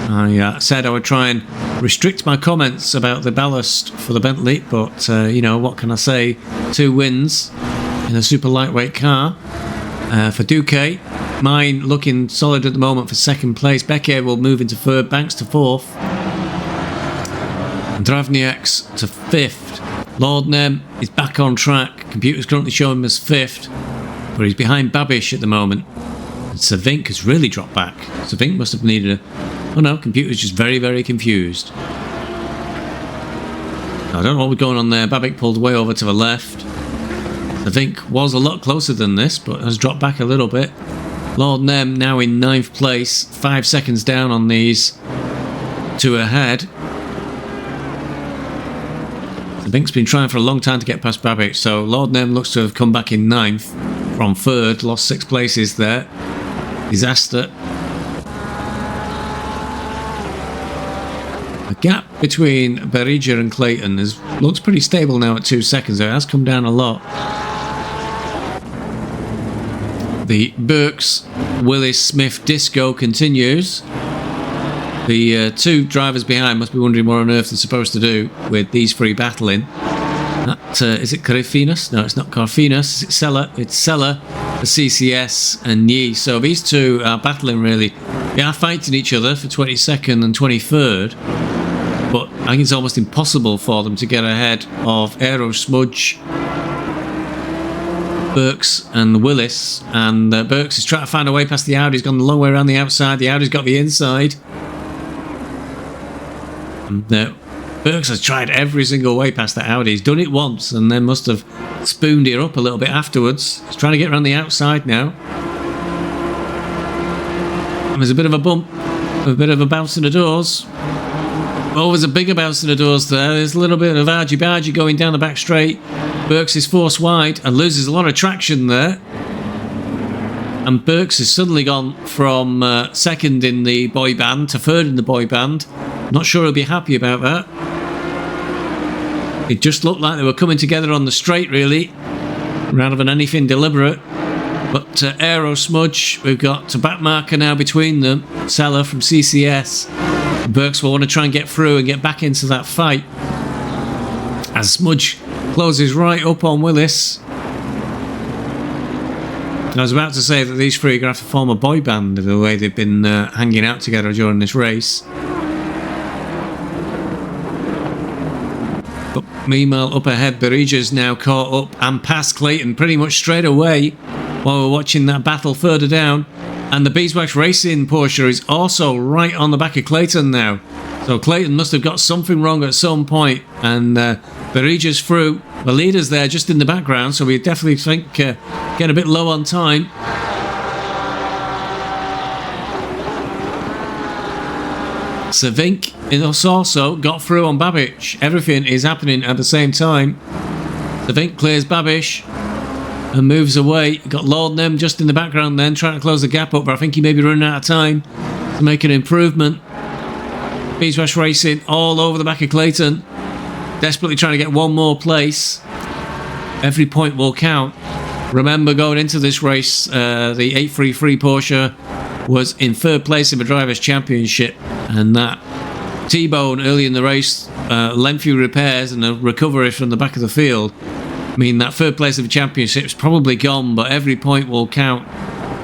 A: I said I would try and restrict my comments about the ballast for the Bentley, but you know, what can I say? 2 wins in a super lightweight car for Duque. Mine looking solid at the moment for 2nd place. Becker will move into 3rd, Banks to 4th, and Dravniaks to 5th. Lordnem is back on track. Computer's currently showing him as 5th, but he's behind Babish at the moment. And Savink has really dropped back. Savink must have needed a... Oh no, computer's just very, very confused. I don't know what was going on there. Babic pulled way over to the left. Savink was a lot closer than this, but has dropped back a little bit. Lord Nem now in 9th place, 5 seconds down on these 2 ahead. Savink's been trying for a long time to get past Babic, so Lord Nem looks to have come back in 9th from 3rd, lost 6 places there. Disaster. The gap between Berija and Clayton looks pretty stable now at 2 seconds. It has come down a lot. The Burks, Willis, Smith disco continues. The 2 drivers behind must be wondering what on earth they're supposed to do with these 3 battling. Is it Carfinas? No, it's not Carfinas. It's Sella. It's Sella, the CCS, and Yi. So these 2 are battling really. They are fighting each other for 22nd and 23rd. But I think it's almost impossible for them to get ahead of Aero Smudge, Burks and Willis. And Burks is trying to find a way past the Audi. He's gone the long way around the outside. The Audi's got the inside. And Burks has tried every single way past the Audi. He's done it once and then must have spooned it up a little bit afterwards. He's trying to get around the outside now. And there's a bit of a bump, a bit of a bounce in the doors. Oh, there's a bigger bounce in the doors there. There's a little bit of argy-bargy going down the back straight. Burks is forced wide and loses a lot of traction there. And Burks has suddenly gone from 2nd in the boy band to 3rd in the boy band. Not sure he'll be happy about that. It just looked like they were coming together on the straight, really, rather than anything deliberate. But Aero Smudge, we've got a back marker now between them. Sella from CCS. Burks will want to try and get through and get back into that fight. As Smudge closes right up on Willis. I was about to say that these 3 are going to have to form a boy band the way they've been hanging out together during this race. But meanwhile, up ahead, Berija's now caught up and past Clayton pretty much straight away while we're watching that battle further down. And the Beeswax Racing Porsche is also right on the back of Clayton now. So Clayton must have got something wrong at some point. And Berija's through. The leader's there just in the background, so we definitely think getting a bit low on time. Savink also got through on Babic. Everything is happening at the same time. Savink clears Babic and moves away. Got Lord Nem just in the background then, trying to close the gap up, but I think he may be running out of time to make an improvement. Beeswax Racing all over the back of Clayton, desperately trying to get one more place. Every point will count. Remember, going into this race, the 833 Porsche was in 3rd place in the Drivers' Championship, and that T-bone early in the race, lengthy repairs and a recovery from the back of the field mean that 3rd place of the championship is probably gone, but every point will count.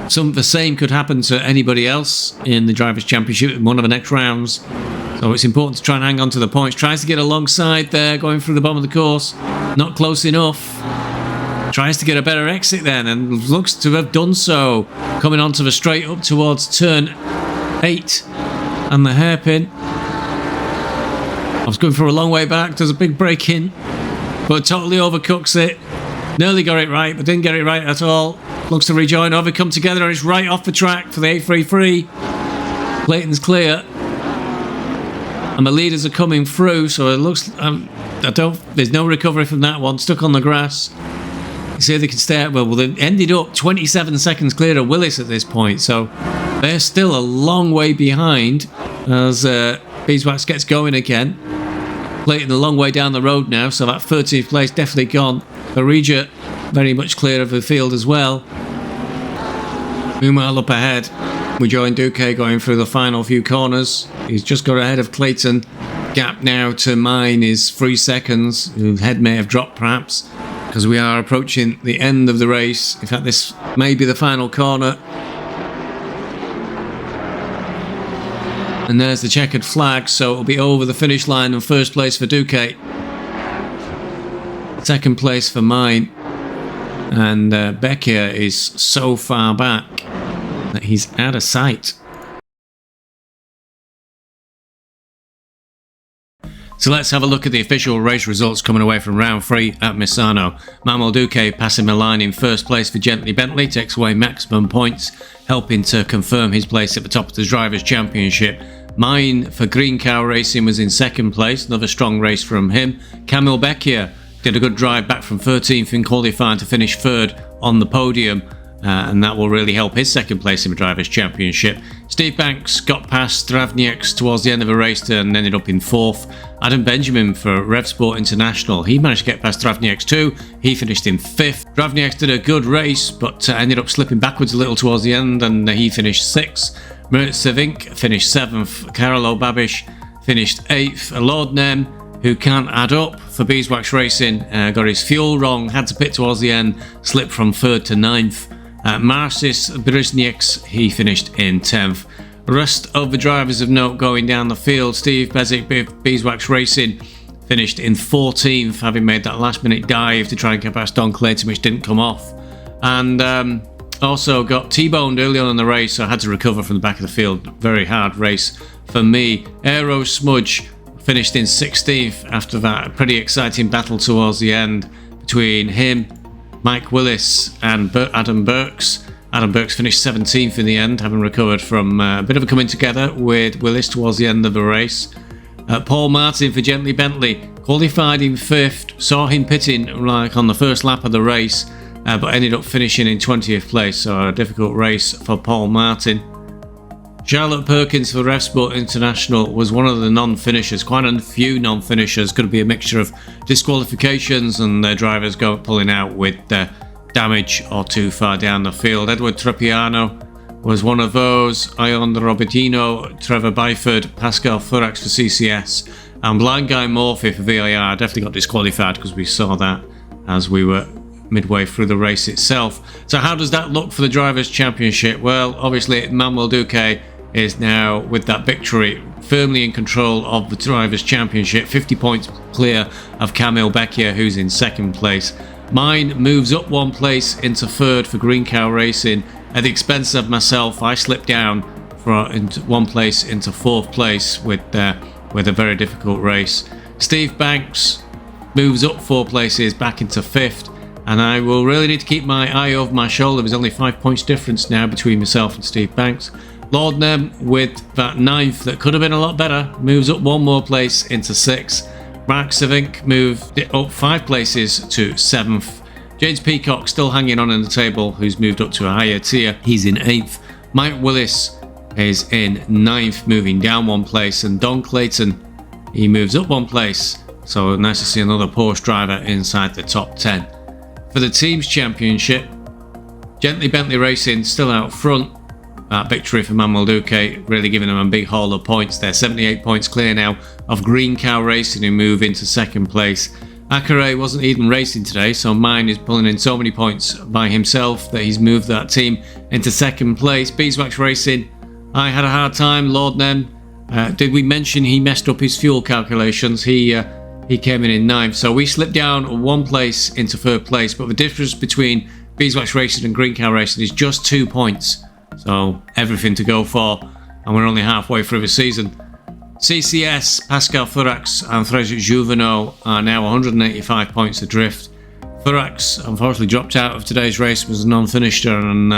A: The same could happen to anybody else in the Drivers' Championship in one of the next rounds. So it's important to try and hang on to the points. Tries to get alongside there, going through the bottom of the course. Not close enough. Tries to get a better exit then, and looks to have done so. Coming onto the straight up towards turn 8 and the hairpin. I was going for a long way back. There's a big break in, but totally overcooks it. Nearly got it right, but didn't get it right at all. Looks to rejoin. Over come together, and it's right off the track for the 833. Clayton's clear, and the leaders are coming through. So it looks. There's no recovery from that one. Stuck on the grass. You see if they can stay out. Well, they ended up 27 seconds clear of Willis at this point. So they're still a long way behind as Beeswax gets going again. Clayton a long way down the road now, so that 13th place definitely gone. Berija very much clear of the field as well. Meanwhile, up ahead, we join Duque going through the final few corners. He's just got ahead of Clayton. Gap now to mine is 3 seconds. His head may have dropped perhaps, because we are approaching the end of the race. In fact, this may be the final corner. And there's the checkered flag, so it'll be over the finish line in first place for Duque. Second place for mine. And Becchia is so far back that he's out of sight. So let's have a look at the official race results coming away from round 3 at Misano. Manuel Duque passing Milan in first place for Gently Bentley, takes away maximum points, helping to confirm his place at the top of the Drivers' Championship. Mine for Green Cow Racing was in second place, another strong race from him. Camille Becchia did a good drive back from 13th in qualifying to finish 3rd on the podium, and that will really help his second place in the Drivers' Championship. Steve Banks got past Stravnieks towards the end of the race and ended up in 4th. Adam Benjamin for Revsport International, he managed to get past Stravnieks too. He finished in 5th. Stravnieks did a good race, but ended up slipping backwards a little towards the end, and he finished 6th. Mert Savink finished 7th. Karolo Babish finished 8th. Lord Nem, who can't add up for Beeswax Racing, got his fuel wrong, had to pit towards the end, slipped from 3rd to 9th. Marcis Briznieks, he finished in 10th. The rest of the drivers of note going down the field, Steve Bezic, Beeswax Racing, finished in 14th, having made that last minute dive to try and get past Don Clayton, which didn't come off. And also got T-boned early on in the race, so I had to recover from the back of the field. Very hard race for me. Aero Smudge finished in 16th after that pretty exciting battle towards the end between him, Mike Willis and Adam Burks. Adam Burks finished 17th in the end, having recovered from a bit of a coming together with Willis towards the end of the race. Paul Martin for Gently Bentley qualified in 5th, saw him pitting like on the first lap of the race, but ended up finishing in 20th place, so a difficult race for Paul Martin. Charlotte Perkins for Revsport International was one of the non-finishers, quite a few non-finishers, could be a mixture of disqualifications and their drivers pulling out with damage or too far down the field. Edward Trepiano was one of those, Ion Robertino, Trevor Byford, Pascal Furax for CCS, and Blind Guy Morphy for VIR definitely got disqualified because we saw that as we were midway through the race itself. So how does that look for the Drivers' Championship? Well, obviously Manuel Duque is now, with that victory, firmly in control of the Drivers' Championship, 50 points clear of Camille Becchia, who's in second place. Mine moves up 1 place into 3rd for Green Cow Racing. At the expense of myself, I slipped down into 1 place into 4th place with a very difficult race. Steve Banks moves up 4 places back into 5th. And I will really need to keep my eye over my shoulder. There's only 5 points difference now between myself and Steve Banks. Lord Nem, with that 9th that could have been a lot better, moves up 1 more place into 6th. Mark Savink moved up 5 places to 7th. James Peacock still hanging on in the table, who's moved up to a higher tier. He's in 8th. Mike Willis is in 9th, moving down 1 place. And Don Clayton, he moves up 1 place. So nice to see another Porsche driver inside the top 10. For the Teams Championship, Gently Bentley Racing still out front. That victory for Manuel Duque really giving them a big haul of points. They're 78 points clear now of Green Cow Racing, who move into second place. Akare wasn't even racing today, so Mine is pulling in so many points by himself that he's moved that team into second place. Beeswax Racing, I had a hard time. Lord Nem, did we mention he messed up his fuel calculations? He came in 9th, so we slipped down 1 place into 3rd place, but the difference between Beeswax Racing and Green Cow Racing is just 2 points, so everything to go for, and we're only halfway through the season. CCS, Pascal Furax and Frédéric Juvenot are now 185 points adrift. Furax unfortunately dropped out of today's race, was a non-finisher, and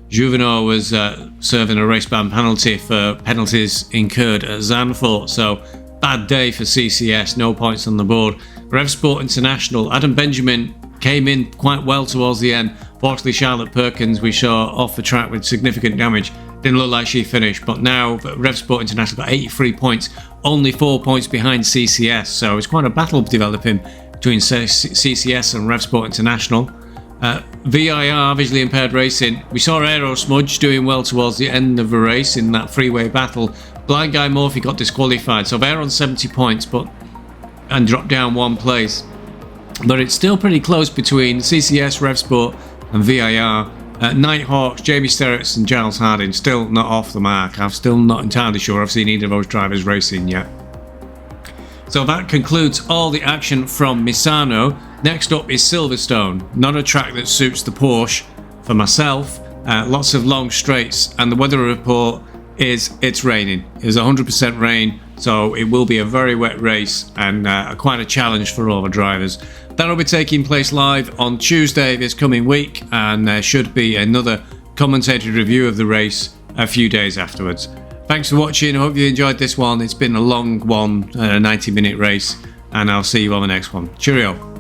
A: Juvenot was serving a race ban penalty for penalties incurred at Zandvoort, so bad day for CCS, no points on the board. Revsport International, Adam Benjamin came in quite well towards the end. Fortunately, Charlotte Perkins, we saw off the track with significant damage. Didn't look like she finished, but now Revsport International got 83 points, only 4 points behind CCS, so it's quite a battle developing between CCS and Revsport International. VIR, visually impaired racing. We saw Aero Smudge doing well towards the end of the race in that freeway battle. Blind Guy Murphy got disqualified, so they're on 70 points and dropped down 1 place. But it's still pretty close between CCS, RevSport and VIR. Nighthawks, Jamie Sterritts and Giles Harding still not off the mark. I'm still not entirely sure I've seen either of those drivers racing yet. So that concludes all the action from Misano. Next up is Silverstone, not a track that suits the Porsche for myself. Lots of long straights, and the weather report is it's raining. It's 100% rain, so it will be a very wet race and quite a challenge for all the drivers. That'll be taking place live on Tuesday this coming week, and there should be another commentated review of the race a few days afterwards. Thanks for watching. I hope you enjoyed this one. It's been a long one, a 90-minute race, and I'll see you on the next one. Cheerio.